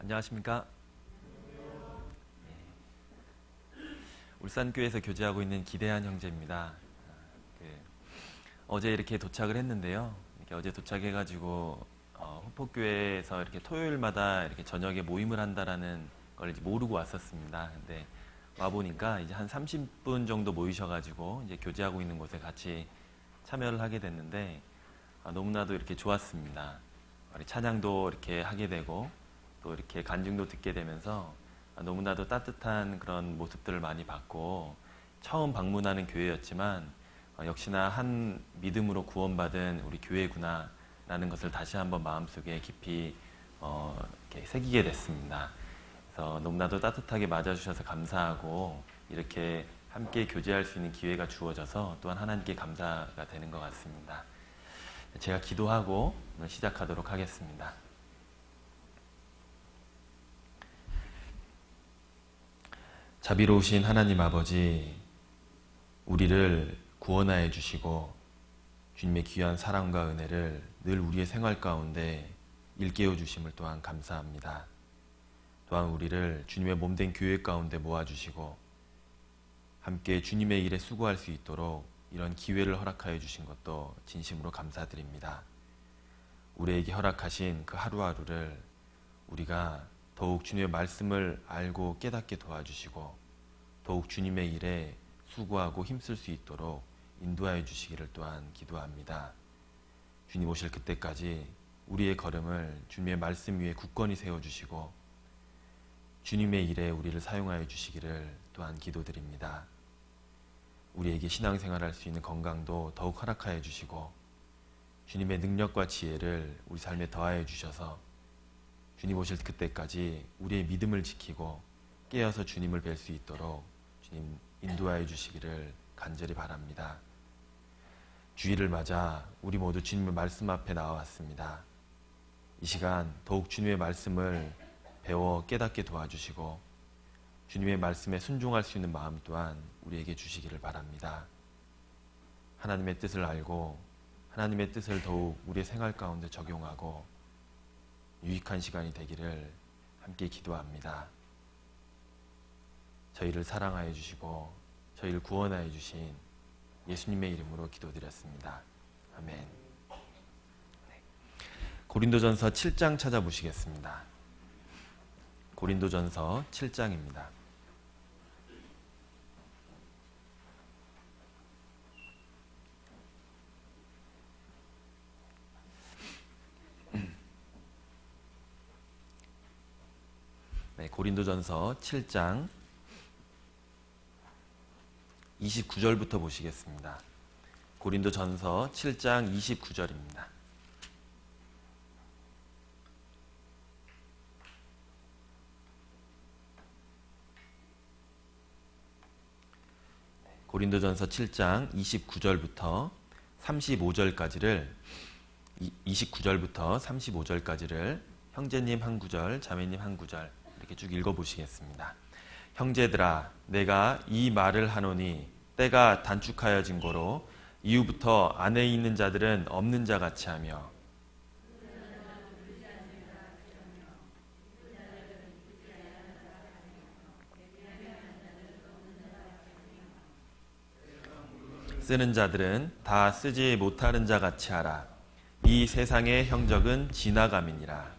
안녕하십니까? 울산교회에서 교제하고 있는 기대한 형제입니다. 그, 어제 이렇게 도착을 했는데요. 이렇게 어제 도착해가지고 후포교회에서 이렇게 토요일마다 이렇게 저녁에 모임을 한다라는 걸 이제 모르고 왔었습니다. 근데 와 보니까 이제 한 30분 정도 모이셔가지고 이제 교제하고 있는 곳에 같이 참여를 하게 됐는데 너무나도 이렇게 좋았습니다. 우리 찬양도 이렇게 하게 되고 또 이렇게 간증도 듣게 되면서 너무나도 따뜻한 그런 모습들을 많이 봤고, 처음 방문하는 교회였지만 역시나 한 믿음으로 구원받은 우리 교회구나 라는 것을 다시 한번 마음속에 깊이 이렇게 새기게 됐습니다. 그래서 너무나도 따뜻하게 맞아주셔서 감사하고, 이렇게 함께 교제할 수 있는 기회가 주어져서 또한 하나님께 감사가 되는 것 같습니다. 제가 기도하고 오늘 시작하도록 하겠습니다. 자비로우신 하나님 아버지, 우리를 구원하여 주시고 주님의 귀한 사랑과 은혜를 늘 우리의 생활 가운데 일깨워 주심을 또한 감사합니다. 또한 우리를 주님의 몸된 교회 가운데 모아주시고 함께 주님의 일에 수고할 수 있도록 이런 기회를 허락하여 주신 것도 진심으로 감사드립니다. 우리에게 허락하신 그 하루하루를 우리가 더욱 주님의 말씀을 알고 깨닫게 도와주시고 더욱 주님의 일에 수고하고 힘쓸 수 있도록 인도하여 주시기를 또한 기도합니다. 주님 오실 그때까지 우리의 걸음을 주님의 말씀 위에 굳건히 세워주시고 주님의 일에 우리를 사용하여 주시기를 또한 기도드립니다. 우리에게 신앙생활할 수 있는 건강도 더욱 허락하여 주시고 주님의 능력과 지혜를 우리 삶에 더하여 주셔서 주님 오실 그때까지 우리의 믿음을 지키고 깨어서 주님을 뵐 수 있도록 주님 인도하여 주시기를 간절히 바랍니다. 주일을 맞아 우리 모두 주님의 말씀 앞에 나와왔습니다. 이 시간 더욱 주님의 말씀을 배워 깨닫게 도와주시고 주님의 말씀에 순종할 수 있는 마음 또한 우리에게 주시기를 바랍니다. 하나님의 뜻을 알고 하나님의 뜻을 더욱 우리의 생활 가운데 적용하고 유익한 시간이 되기를 함께 기도합니다. 저희를 사랑하여 주시고 저희를 구원하여 주신 예수님의 이름으로 기도드렸습니다. 아멘. 고린도전서 7장 찾아보시겠습니다. 고린도전서 7장입니다. 네, 고린도전서 7장 29절부터 보시겠습니다. 고린도전서 7장 29절입니다. 고린도전서 7장 29절부터 35절까지를 29절부터 35절까지를 형제님 한 구절, 자매님 한 구절 이렇게 쭉 읽어보시겠습니다. 형제들아, 내가 이 말을 하노니 때가 단축하여진 고로 이후부터 안에 있는 자들은 없는 자 같이 하며 쓰는 자들은 다 쓰지 못하는 자 같이 하라. 이 세상의 형적은 지나감이니라.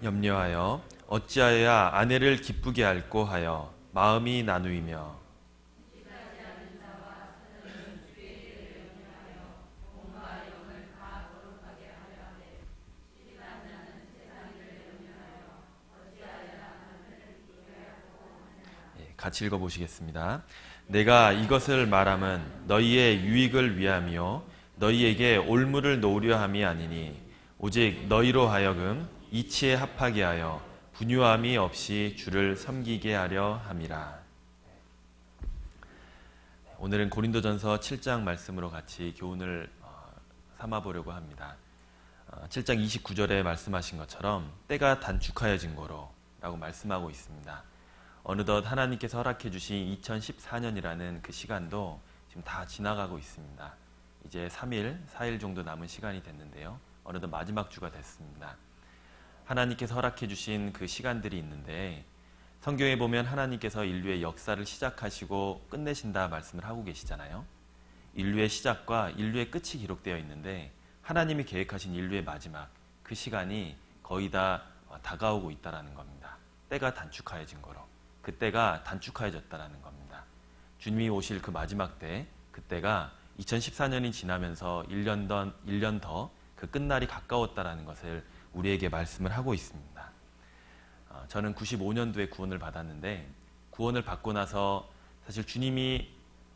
염려하여 어찌하여야 아내를 기쁘게 할꼬 하여 마음이 나누이며 같이 읽어보시겠습니다. 내가 이것을 말함은 너희의 유익을 위함이요 너희에게 올무를 놓으려 함이 아니니 오직 너희로 하여금 이치에 합하게 하여 분유함이 없이 주를 섬기게 하려 함이라. 오늘은 고린도전서 7장 말씀으로 같이 교훈을 삼아보려고 합니다. 7장 29절에 말씀하신 것처럼 때가 단축하여진 거로 라고 말씀하고 있습니다. 어느덧 하나님께서 허락해 주신 2014년이라는 그 시간도 지금 다 지나가고 있습니다. 이제 3일, 4일 정도 남은 시간이 됐는데요. 어느덧 마지막 주가 됐습니다. 하나님께서 허락해 주신 그 시간들이 있는데 성경에 보면 하나님께서 인류의 역사를 시작하시고 끝내신다 말씀을 하고 계시잖아요. 인류의 시작과 인류의 끝이 기록되어 있는데 하나님이 계획하신 인류의 마지막 그 시간이 거의 다 다가오고 있다는 겁니다. 때가 단축하여진 거로 그 때가 단축하여졌다는 겁니다. 주님이 오실 그 마지막 때 그때가 2014년이 지나면서 1년 더 그 끝날이 가까웠다는 것을 우리에게 말씀을 하고 있습니다. 저는 95년도에 구원을 받았는데 구원을 받고 나서 사실 주님이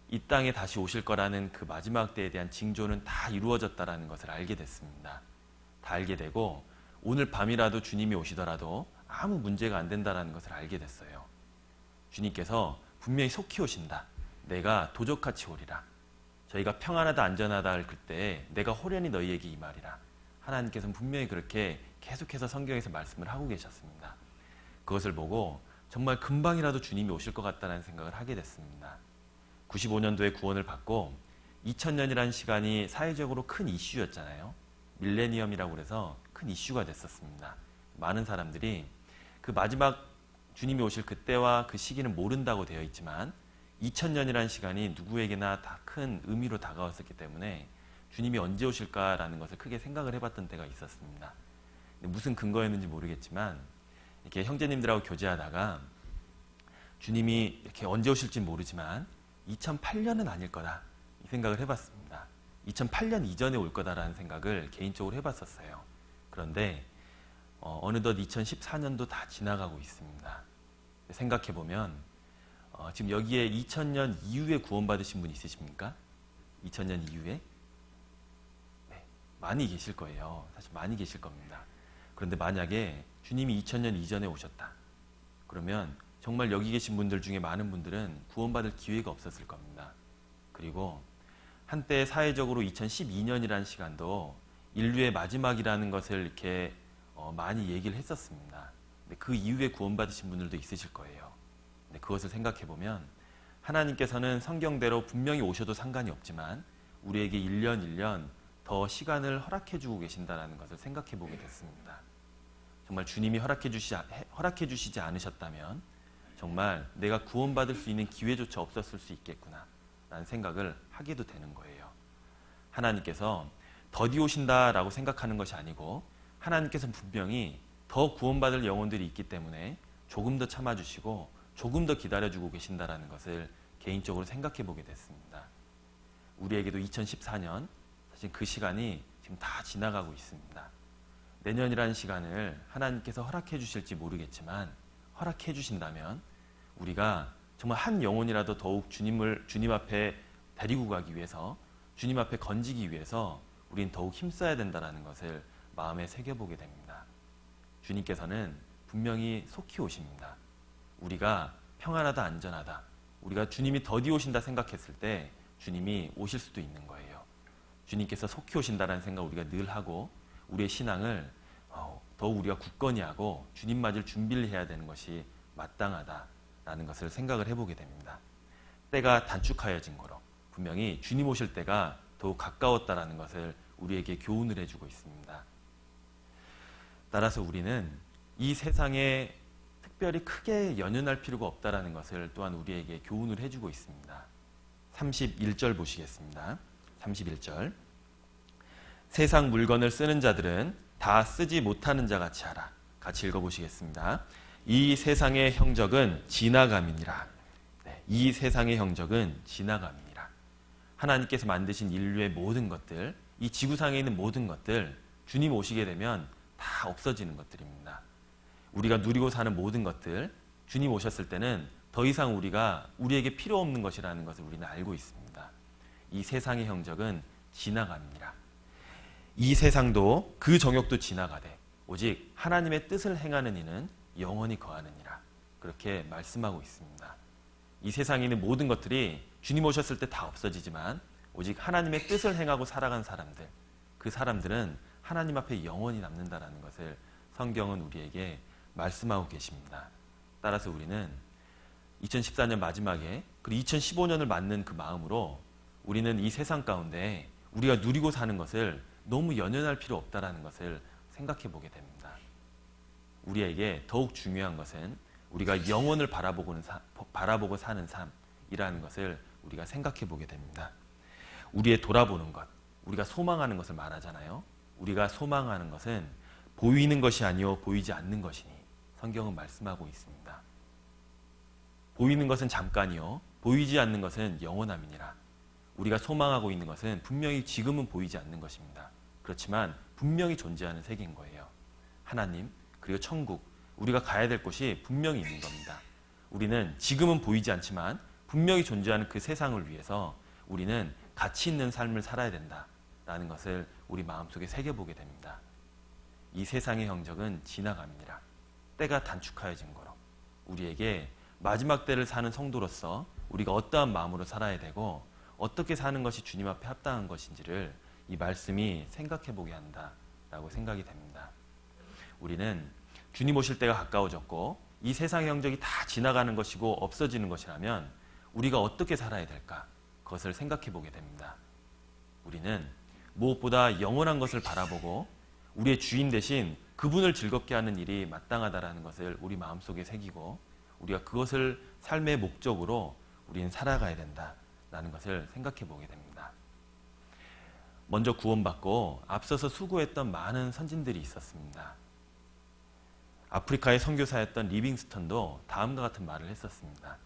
이 땅에 다시 오실 거라는 그 마지막 때에 대한 징조는 다 이루어졌다는 것을 알게 됐습니다. 다 알게 되고 오늘 밤이라도 주님이 오시더라도 아무 문제가 안 된다는 것을 알게 됐어요. 주님께서 분명히 속히 오신다. 내가 도적같이 오리라. 저희가 평안하다 안전하다 할 그때 내가 호련히 너희에게 임하리라. 하나님께서는 분명히 그렇게 계속해서 성경에서 말씀을 하고 계셨습니다. 그것을 보고 정말 금방이라도 주님이 오실 것 같다는 생각을 하게 됐습니다. 95년도에 구원을 받고 2000년이라는 시간이 사회적으로 큰 이슈였잖아요. 밀레니엄이라고 해서 큰 이슈가 됐었습니다. 많은 사람들이 그 마지막 주님이 오실 그때와 그 시기는 모른다고 되어 있지만 2000년이라는 시간이 누구에게나 다 큰 의미로 다가왔었기 때문에 주님이 언제 오실까라는 것을 크게 생각을 해봤던 때가 있었습니다. 무슨 근거였는지 모르겠지만 이렇게 형제님들하고 교제하다가 주님이 이렇게 언제 오실지 모르지만 2008년은 아닐 거다 이 생각을 해봤습니다. 2008년 이전에 올 거다라는 생각을 개인적으로 해봤었어요. 그런데 어느덧 2014년도 다 지나가고 있습니다. 생각해보면 지금 여기에 2000년 이후에 구원받으신 분 있으십니까? 2000년 이후에? 네, 많이 계실 거예요. 사실 많이 계실 겁니다. 그런데 만약에 주님이 2000년 이전에 오셨다. 그러면 정말 여기 계신 분들 중에 많은 분들은 구원받을 기회가 없었을 겁니다. 그리고 한때 사회적으로 2012년이라는 시간도 인류의 마지막이라는 것을 이렇게 많이 얘기를 했었습니다. 근데 그 이후에 구원받으신 분들도 있으실 거예요. 근데 그것을 생각해보면 하나님께서는 성경대로 분명히 오셔도 상관이 없지만 우리에게 1년 더 시간을 허락해주고 계신다는 것을 생각해보게 됐습니다. 정말 주님이 허락해주시지 않으셨다면 정말 내가 구원받을 수 있는 기회조차 없었을 수 있겠구나 라는 생각을 하게도 되는 거예요. 하나님께서 더디 오신다라고 생각하는 것이 아니고 하나님께서는 분명히 더 구원받을 영혼들이 있기 때문에 조금 더 참아주시고 조금 더 기다려주고 계신다는 것을 개인적으로 생각해 보게 됐습니다. 우리에게도 2014년 사실 그 시간이 지금 다 지나가고 있습니다. 내년이라는 시간을 하나님께서 허락해 주실지 모르겠지만 허락해 주신다면 우리가 정말 한 영혼이라도 더욱 주님 앞에 데리고 가기 위해서 주님 앞에 건지기 위해서 우린 더욱 힘써야 된다는 것을 마음에 새겨보게 됩니다. 주님께서는 분명히 속히 오십니다. 우리가 평안하다 안전하다 우리가 주님이 더디 오신다 생각했을 때 주님이 오실 수도 있는 거예요. 주님께서 속히 오신다는 생각 우리가 늘 하고 우리의 신앙을 더욱 우리가 굳건히 하고 주님 맞을 준비를 해야 되는 것이 마땅하다라는 것을 생각을 해보게 됩니다. 때가 단축하여진 거로 분명히 주님 오실 때가 더욱 가까웠다라는 것을 우리에게 교훈을 해주고 있습니다. 따라서 우리는 이 세상에 특별히 크게 연연할 필요가 없다라는 것을 또한 우리에게 교훈을 해주고 있습니다. 31절 보시겠습니다. 31절 세상 물건을 쓰는 자들은 다 쓰지 못하는 자 같이 하라. 같이 읽어보시겠습니다. 이 세상의 형적은 지나감이니라. 네, 이 세상의 형적은 지나감이니라. 하나님께서 만드신 인류의 모든 것들, 이 지구상에 있는 모든 것들 주님 오시게 되면 다 없어지는 것들입니다. 우리가 누리고 사는 모든 것들 주님 오셨을 때는 더 이상 우리에게 필요 없는 것이라는 것을 우리는 알고 있습니다. 이 세상의 형적은 지나갑니다. 이 세상도 그 정욕도 지나가되 오직 하나님의 뜻을 행하는 이는 영원히 거하느니라. 그렇게 말씀하고 있습니다. 이 세상에 있는 모든 것들이 주님 오셨을 때 다 없어지지만 오직 하나님의 뜻을 행하고 살아간 사람들, 그 사람들은 하나님 앞에 영원히 남는다라는 것을 성경은 우리에게 말씀하고 계십니다. 따라서 우리는 2014년 마지막에 그리고 2015년을 맞는 그 마음으로 우리는 이 세상 가운데 우리가 누리고 사는 것을 너무 연연할 필요 없다라는 것을 생각해 보게 됩니다. 우리에게 더욱 중요한 것은 우리가 영원을 바라보고 사는 삶이라는 것을 우리가 생각해 보게 됩니다. 우리의 돌아보는 것, 우리가 소망하는 것을 말하잖아요. 우리가 소망하는 것은 보이는 것이 아니요 보이지 않는 것이니 성경은 말씀하고 있습니다. 보이는 것은 잠깐이요 보이지 않는 것은 영원함이니라. 우리가 소망하고 있는 것은 분명히 지금은 보이지 않는 것입니다. 그렇지만 분명히 존재하는 세계인 거예요. 하나님 그리고 천국, 우리가 가야 될 곳이 분명히 있는 겁니다. 우리는 지금은 보이지 않지만 분명히 존재하는 그 세상을 위해서 우리는 가치 있는 삶을 살아야 된다라는 것을 우리 마음속에 새겨보게 됩니다. 이 세상의 행적은 지나감이니라. 때가 단축하여진 거로 우리에게 마지막 때를 사는 성도로서 우리가 어떠한 마음으로 살아야 되고 어떻게 사는 것이 주님 앞에 합당한 것인지를 이 말씀이 생각해보게 한다라고 생각이 됩니다. 우리는 주님 오실 때가 가까워졌고 이 세상의 행적이 다 지나가는 것이고 없어지는 것이라면 우리가 어떻게 살아야 될까? 그것을 생각해보게 됩니다. 우리는 무엇보다 영원한 것을 바라보고 우리의 주인 대신 그분을 즐겁게 하는 일이 마땅하다라는 것을 우리 마음속에 새기고 우리가 그것을 삶의 목적으로 우리는 살아가야 된다라는 것을 생각해 보게 됩니다. 먼저 구원받고 앞서서 수고했던 많은 선진들이 있었습니다. 아프리카의 선교사였던 리빙스턴도 다음과 같은 말을 했었습니다.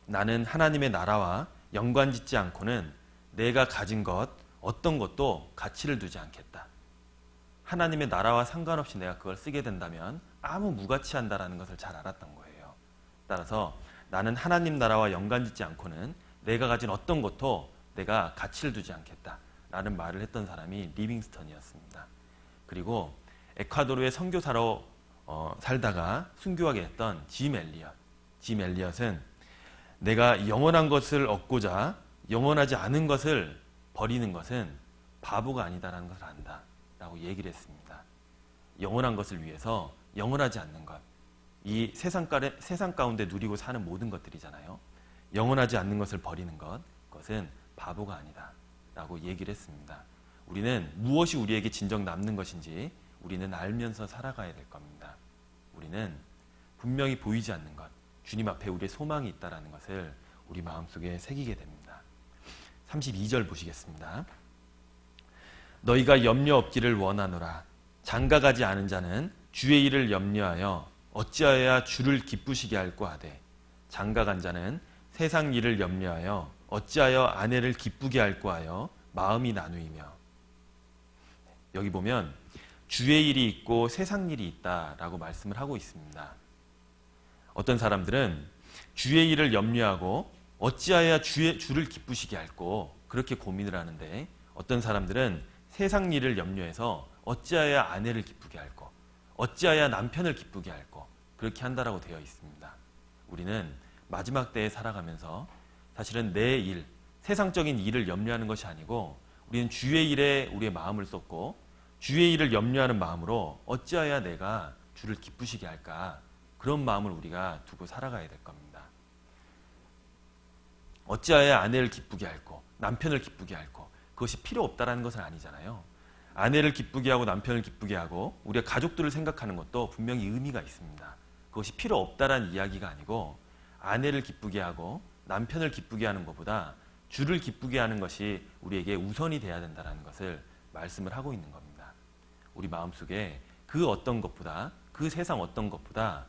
나는 하나님의 나라와 연관짓지 않고는 내가 가진 것 어떤 것도 가치를 두지 않겠다. 하나님의 나라와 상관없이 내가 그걸 쓰게 된다면 아무 무가치한다라는 것을 잘 알았던 거예요. 따라서 나는 하나님 나라와 연관짓지 않고는 내가 가진 어떤 것도 내가 가치를 두지 않겠다라는 말을 했던 사람이 리빙스턴이었습니다. 그리고 에콰도르의 선교사로 살다가 순교하게 했던 짐 엘리엇은 내가 영원한 것을 얻고자 영원하지 않은 것을 버리는 것은 바보가 아니다라는 것을 안다 라고 얘기를 했습니다. 영원한 것을 위해서 영원하지 않는 것, 이 세상 가운데 누리고 사는 모든 것들이잖아요. 영원하지 않는 것을 버리는 것, 그것은 바보가 아니다 라고 얘기를 했습니다. 우리는 무엇이 우리에게 진정 남는 것인지 우리는 알면서 살아가야 될 겁니다. 우리는 분명히 보이지 않는 것, 주님 앞에 우리의 소망이 있다는 것을 우리 마음속에 새기게 됩니다. 32절 보시겠습니다. 너희가 염려 없기를 원하노라. 장가가지 않은 자는 주의 일을 염려하여 어찌하여야 주를 기쁘시게 할꼬 하되 장가간 자는 세상 일을 염려하여 어찌하여 아내를 기쁘게 할꼬 하여 마음이 나누이며. 여기 보면 주의 일이 있고 세상 일이 있다라고 말씀을 하고 있습니다. 어떤 사람들은 주의 일을 염려하고 어찌하여야 주를 기쁘시게 할꼬 그렇게 고민을 하는데, 어떤 사람들은 세상 일을 염려해서 어찌하여야 아내를 기쁘게 할꼬, 어찌하여야 남편을 기쁘게 할꼬 그렇게 한다라고 되어 있습니다. 우리는 마지막 때에 살아가면서 사실은 내 일, 세상적인 일을 염려하는 것이 아니고 우리는 주의 일에 우리의 마음을 쏟고 주의 일을 염려하는 마음으로 어찌하여야 내가 주를 기쁘시게 할까, 그런 마음을 우리가 두고 살아가야 될 겁니다. 어찌하여야 아내를 기쁘게 할꼬, 남편을 기쁘게 할꼬, 그것이 필요 없다라는 것은 아니잖아요. 아내를 기쁘게 하고 남편을 기쁘게 하고 우리가 가족들을 생각하는 것도 분명히 의미가 있습니다. 그것이 필요 없다라는 이야기가 아니고 아내를 기쁘게 하고 남편을 기쁘게 하는 것보다 주를 기쁘게 하는 것이 우리에게 우선이 돼야 된다는 것을 말씀을 하고 있는 겁니다. 우리 마음속에 그 어떤 것보다, 그 세상 어떤 것보다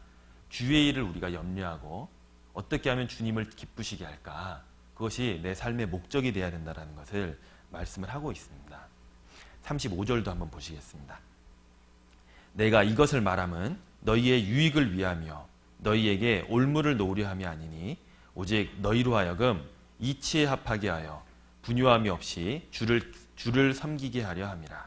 주의 일을 우리가 염려하고 어떻게 하면 주님을 기쁘시게 할까, 그것이 내 삶의 목적이 돼야 된다는 것을 말씀을 하고 있습니다. 35절도 한번 보시겠습니다. 내가 이것을 말함은 너희의 유익을 위하며 너희에게 올무를 놓으려 함이 아니니 오직 너희로 하여금 이치에 합하게 하여 분유함이 없이 주를 섬기게 하려 함이라.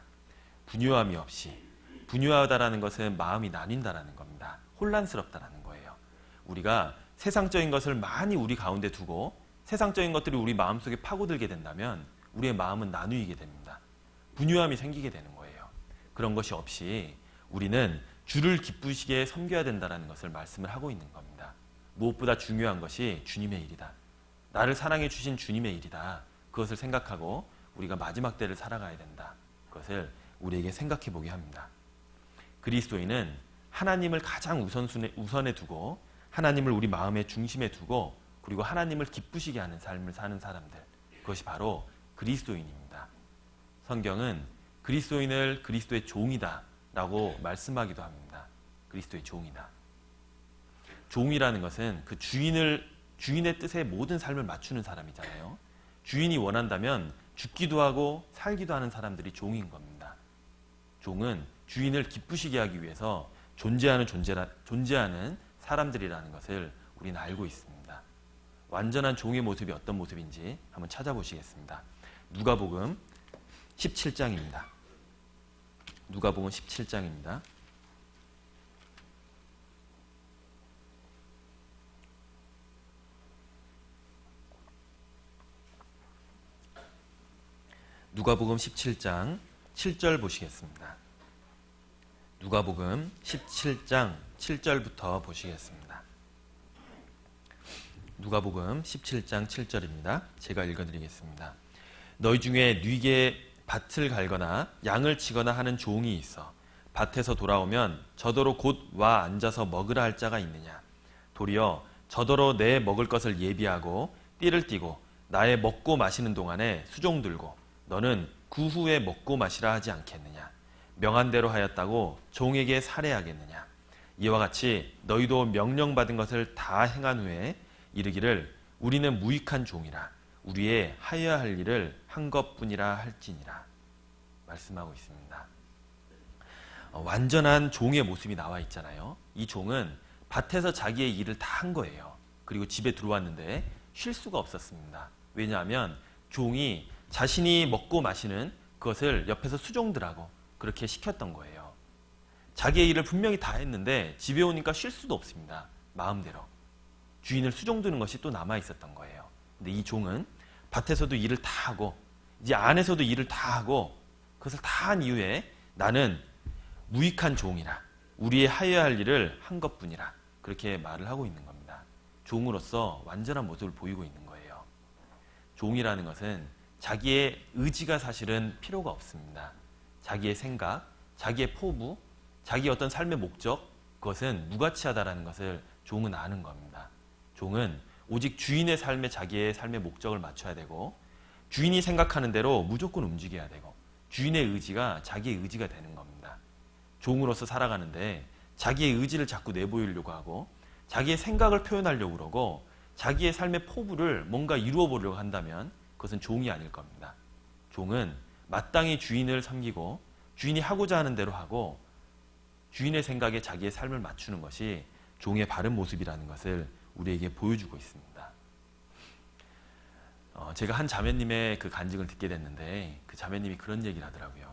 분유함이 없이, 분유하다라는 것은 마음이 나뉜다라는 겁니다. 혼란스럽다라는 거예요. 우리가 세상적인 것을 많이 우리 가운데 두고 세상적인 것들이 우리 마음속에 파고들게 된다면 우리의 마음은 나누이게 됩니다. 분유함이 생기게 되는 거예요. 그런 것이 없이 우리는 주를 기쁘시게 섬겨야 된다는 것을 말씀을 하고 있는 겁니다. 무엇보다 중요한 것이 주님의 일이다. 나를 사랑해 주신 주님의 일이다. 그것을 생각하고 우리가 마지막 때를 살아가야 된다. 그것을 우리에게 생각해 보게 합니다. 그리스도인은 하나님을 가장 우선에 두고 하나님을 우리 마음의 중심에 두고 그리고 하나님을 기쁘시게 하는 삶을 사는 사람들, 그것이 바로 그리스도인입니다. 성경은 그리스도인을 그리스도의 종이다 라고 말씀하기도 합니다. 그리스도의 종이다. 종이라는 것은 그 주인의 뜻에 모든 삶을 맞추는 사람이잖아요. 주인이 원한다면 죽기도 하고 살기도 하는 사람들이 종인 겁니다. 종은 주인을 기쁘시게 하기 위해서 존재하는 사람들이라는 것을 우리는 알고 있습니다. 완전한 종의 모습이 어떤 모습인지 한번 찾아보시겠습니다. 누가복음 17장입니다. 누가복음 17장입니다. 누가복음 17장 7절 보시겠습니다. 누가복음 17장 7절부터 보시겠습니다. 누가복음 17장 7절입니다. 제가 읽어드리겠습니다. 너희 중에 뉘게 밭을 갈거나 양을 치거나 하는 종이 있어 밭에서 돌아오면 저더러 곧 와 앉아서 먹으라 할 자가 있느냐. 도리어 저더러 내 먹을 것을 예비하고 띠를 띠고 나의 먹고 마시는 동안에 수종 들고 너는 그 후에 먹고 마시라 하지 않겠느냐. 명한 대로 하였다고 종에게 살해하겠느냐. 이와 같이 너희도 명령받은 것을 다 행한 후에 이르기를 우리는 무익한 종이라 우리의 하여야 할 일을 한 것뿐이라 할지니라 말씀하고 있습니다. 완전한 종의 모습이 나와 있잖아요. 이 종은 밭에서 자기의 일을 다 한 거예요. 그리고 집에 들어왔는데 쉴 수가 없었습니다. 왜냐하면 종이 자신이 먹고 마시는 그것을 옆에서 수종들하고 그렇게 시켰던 거예요. 자기의 일을 분명히 다 했는데 집에 오니까 쉴 수도 없습니다. 마음대로. 주인을 수종드는 것이 또 남아 있었던 거예요. 근데 이 종은 밭에서도 일을 다 하고 이제 안에서도 일을 다 하고 그것을 다 한 이후에 나는 무익한 종이라 우리의 하여야 할 일을 한 것뿐이라 그렇게 말을 하고 있는 겁니다. 종으로서 완전한 모습을 보이고 있는 거예요. 종이라는 것은 자기의 의지가 사실은 필요가 없습니다. 자기의 생각, 자기의 포부, 자기의 어떤 삶의 목적 그것은 무가치하다라는 것을 종은 아는 겁니다. 종은 오직 주인의 삶에 자기의 삶의 목적을 맞춰야 되고 주인이 생각하는 대로 무조건 움직여야 되고 주인의 의지가 자기의 의지가 되는 겁니다. 종으로서 살아가는데 자기의 의지를 자꾸 내보이려고 하고 자기의 생각을 표현하려고 그러고 자기의 삶의 포부를 뭔가 이루어 보려고 한다면 그것은 종이 아닐 겁니다. 종은 마땅히 주인을 섬기고 주인이 하고자 하는 대로 하고 주인의 생각에 자기의 삶을 맞추는 것이 종의 바른 모습이라는 것을 우리에게 보여주고 있습니다. 제가 한 자매님의 그 간증을 듣게 됐는데 그 자매님이 그런 얘기를 하더라고요.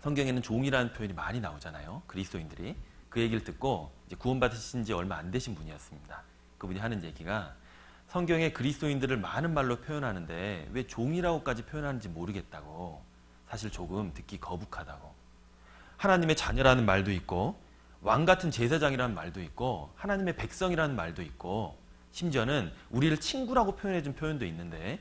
성경에는 종이라는 표현이 많이 나오잖아요. 그리스도인들이. 그 얘기를 듣고 이제 구원받으신 지 얼마 안 되신 분이었습니다. 그분이 하는 얘기가 성경에 그리스도인들을 많은 말로 표현하는데 왜 종이라고까지 표현하는지 모르겠다고 사실 조금 듣기 거북하다고 하나님의 자녀라는 말도 있고 왕 같은 제사장이라는 말도 있고 하나님의 백성이라는 말도 있고 심지어는 우리를 친구라고 표현해준 표현도 있는데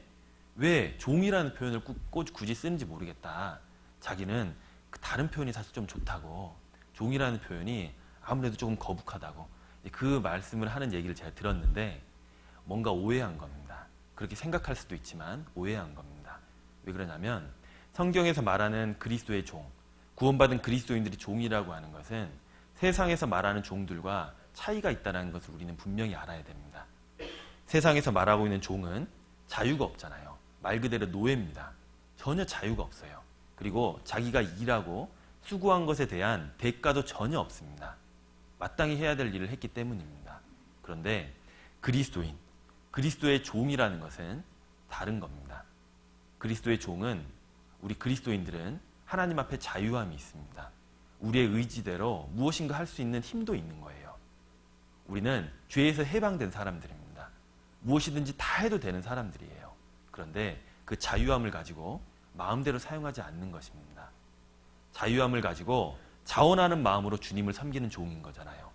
왜 종이라는 표현을 굳이 쓰는지 모르겠다. 자기는 그 다른 표현이 사실 좀 좋다고 종이라는 표현이 아무래도 조금 거북하다고 그 말씀을 하는 얘기를 제가 들었는데 뭔가 오해한 겁니다. 그렇게 생각할 수도 있지만 오해한 겁니다. 왜 그러냐면 성경에서 말하는 그리스도의 종, 구원받은 그리스도인들이 종이라고 하는 것은 세상에서 말하는 종들과 차이가 있다는 것을 우리는 분명히 알아야 됩니다. 세상에서 말하고 있는 종은 자유가 없잖아요. 말 그대로 노예입니다. 전혀 자유가 없어요. 그리고 자기가 일하고 수고한 것에 대한 대가도 전혀 없습니다. 마땅히 해야 될 일을 했기 때문입니다. 그런데 그리스도인, 그리스도의 종이라는 것은 다른 겁니다. 그리스도의 종은 우리 그리스도인들은 하나님 앞에 자유함이 있습니다. 우리의 의지대로 무엇인가 할 수 있는 힘도 있는 거예요. 우리는 죄에서 해방된 사람들입니다. 무엇이든지 다 해도 되는 사람들이에요. 그런데 그 자유함을 가지고 마음대로 사용하지 않는 것입니다. 자유함을 가지고 자원하는 마음으로 주님을 섬기는 종인 거잖아요.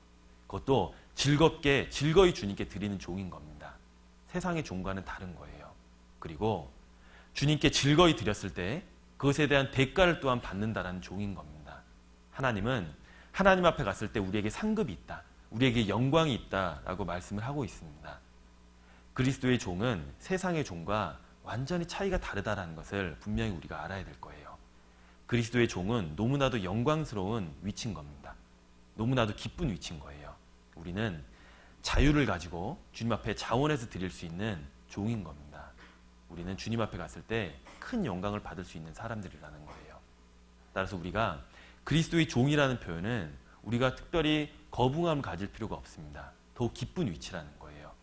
그것도 즐거이 주님께 드리는 종인 겁니다. 세상의 종과는 다른 거예요. 그리고 주님께 즐거이 드렸을 때 그것에 대한 대가를 또한 받는다라는 종인 겁니다. 하나님은 하나님 앞에 갔을 때 우리에게 상급이 있다, 우리에게 영광이 있다라고 말씀을 하고 있습니다. 그리스도의 종은 세상의 종과 완전히 차이가 다르다는 것을 분명히 우리가 알아야 될 거예요. 그리스도의 종은 너무나도 영광스러운 위치인 겁니다. 너무나도 기쁜 위치인 거예요. 우리는 자유를 가지고 주님 앞에 자원해서 드릴 수 있는 종인 겁니다. 우리는 주님 앞에 갔을 때 큰 영광을 받을 수 있는 사람들이라는 거예요. 따라서 우리가 그리스도의 종이라는 표현은 우리가 특별히 거부감을 가질 필요가 없습니다. 더욱 기쁜 위치라는 거예요.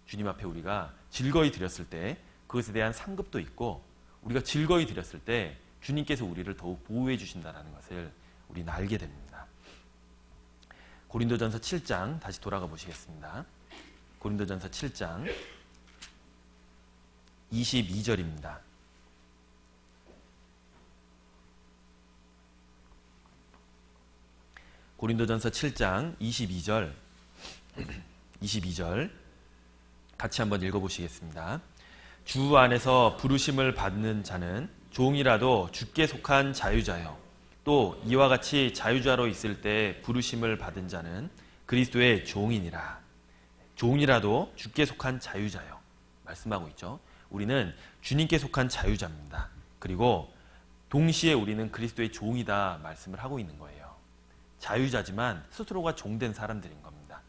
주님 앞에 우리가 즐거이 드렸을 때 그것에 대한 상급도 있고, 우리가 즐거이 드렸을 때 주님께서 우리를 더욱 보호해 주신다는 것을 우리는 알게 됩니다. 고린도전서 7장 다시 돌아가 보시겠습니다. 고린도전서 7장 22절입니다. 고린도전서 7장 22절 같이 한번 읽어보시겠습니다. 주 안에서 부르심을 받는 자는 종이라도 주께 속한 자유자요, 또 이와 같이 자유자로 있을 때 부르심을 받은 자는 그리스도의 종이니라. 종이라도 주께 속한 자유자요 말씀하고 있죠. 우리는 주님께 속한 자유자입니다. 그리고 동시에 우리는 그리스도의 종이다 말씀을 하고 있는 거예요. 자유자지만 스스로가 종된 사람들인 겁니다.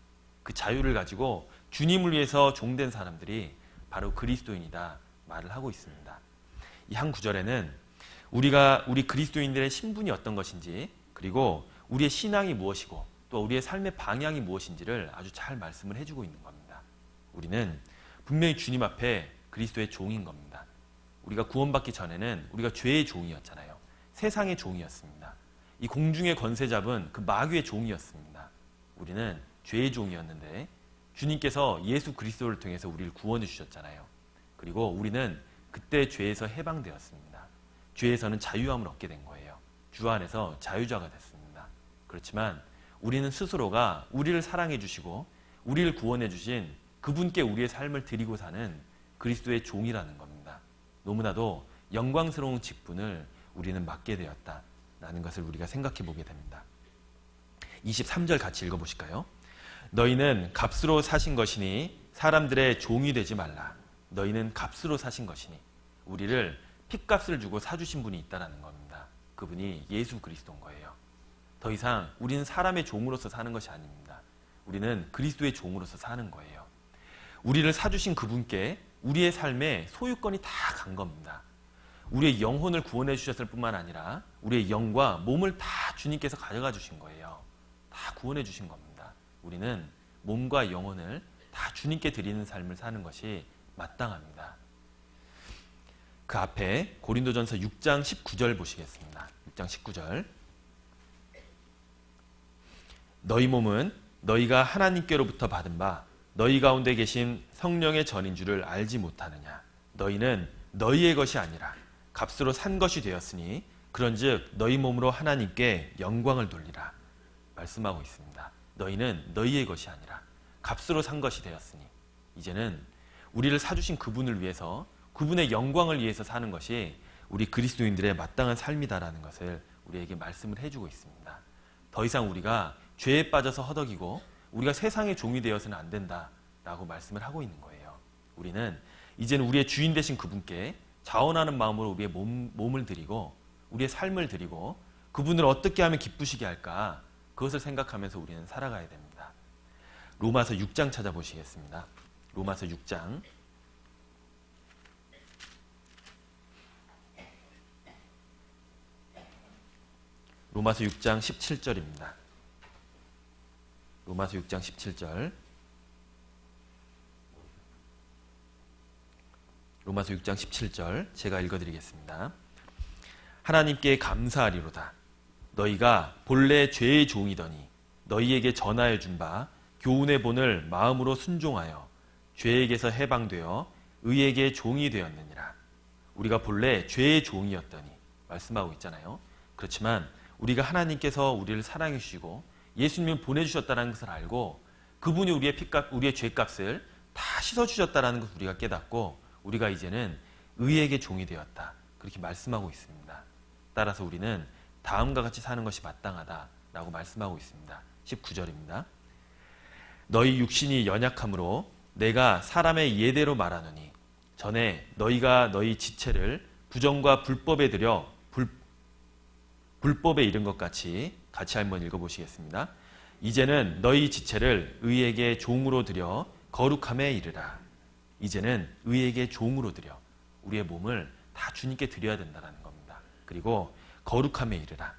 그 자유를 가지고 주님을 위해서 종된 사람들이 바로 그리스도인이다 말을 하고 있습니다. 이 한 구절에는 우리 그리스도인들의 신분이 어떤 것인지, 그리고 우리의 신앙이 무엇이고 또 우리의 삶의 방향이 무엇인지를 아주 잘 말씀을 해주고 있는 겁니다. 우리는 분명히 주님 앞에 그리스도의 종인 겁니다. 우리가 구원받기 전에는 우리가 죄의 종이었잖아요. 세상의 종이었습니다. 이 공중의 권세 잡은 그 마귀의 종이었습니다. 우리는 죄의 종이었는데 주님께서 예수 그리스도를 통해서 우리를 구원해 주셨잖아요. 그리고 우리는 그때 죄에서 해방되었습니다. 죄에서는 자유함을 얻게 된 거예요. 주 안에서 자유자가 됐습니다. 그렇지만 우리는 스스로가 우리를 사랑해 주시고 우리를 구원해 주신 그분께 우리의 삶을 드리고 사는 그리스도의 종이라는 겁니다. 너무나도 영광스러운 직분을 우리는 맡게 되었다라는 것을 우리가 생각해 보게 됩니다. 23절 같이 읽어보실까요? 너희는 값으로 사신 것이니 사람들의 종이 되지 말라. 너희는 값으로 사신 것이니, 우리를 핏값을 주고 사주신 분이 있다는 겁니다. 그분이 예수 그리스도인 거예요. 더 이상 우리는 사람의 종으로서 사는 것이 아닙니다. 우리는 그리스도의 종으로서 사는 거예요. 우리를 사주신 그분께 우리의 삶에 소유권이 다 간 겁니다. 우리의 영혼을 구원해 주셨을 뿐만 아니라 우리의 영과 몸을 다 주님께서 가져가 주신 거예요. 다 구원해 주신 겁니다. 우리는 몸과 영혼을 다 주님께 드리는 삶을 사는 것이 마땅합니다. 그 앞에 고린도전서 6장 19절 보시겠습니다. 6장 19절. 너희 몸은 너희가 하나님께로부터 받은 바 너희 가운데 계신 성령의 전인 줄을 알지 못하느냐. 너희는 너희의 것이 아니라 값으로 산 것이 되었으니 그런즉 너희 몸으로 하나님께 영광을 돌리라 말씀하고 있습니다. 너희는 너희의 것이 아니라 값으로 산 것이 되었으니, 이제는 우리를 사주신 그분을 위해서, 그분의 영광을 위해서 사는 것이 우리 그리스도인들의 마땅한 삶이다라는 것을 우리에게 말씀을 해주고 있습니다. 더 이상 우리가 죄에 빠져서 허덕이고 우리가 세상의 종이 되어서는 안 된다라고 말씀을 하고 있는 거예요. 우리는 이제는 우리의 주인 되신 그분께 자원하는 마음으로 우리의 몸을 드리고 우리의 삶을 드리고 그분을 어떻게 하면 기쁘시게 할까, 그것을 생각하면서 우리는 살아가야 됩니다. 로마서 6장 찾아보시겠습니다. 로마서 6장 로마서 6장 17절입니다. 로마서 6장 17절. 로마서 6장 17절 제가 읽어드리겠습니다. 하나님께 감사하리로다. 너희가 본래 죄의 종이더니 너희에게 전하여 준 바 교훈의 본을 마음으로 순종하여 죄에게서 해방되어 의에게 종이 되었느니라. 우리가 본래 죄의 종이었더니 말씀하고 있잖아요. 그렇지만 우리가 하나님께서 우리를 사랑해 주시고 예수님을 보내주셨다는 것을 알고 그분이 우리의 피값, 우리의 죄값을 다 씻어주셨다라는 것을 우리가 깨닫고 우리가 이제는 의에게 종이 되었다. 그렇게 말씀하고 있습니다. 따라서 우리는 다음과 같이 사는 것이 마땅하다라고 말씀하고 있습니다. 19절입니다. 너희 육신이 연약함으로 내가 사람의 예대로 말하노니 전에 너희가 너희 지체를 부정과 불법에 들여 불법에 이른 것 같이 한번 읽어보시겠습니다. 이제는 너희 지체를 의에게 종으로 들여 거룩함에 이르라. 이제는 의에게 종으로 들여 우리의 몸을 다 주님께 드려야 된다는 겁니다. 그리고 거룩함에 이르라.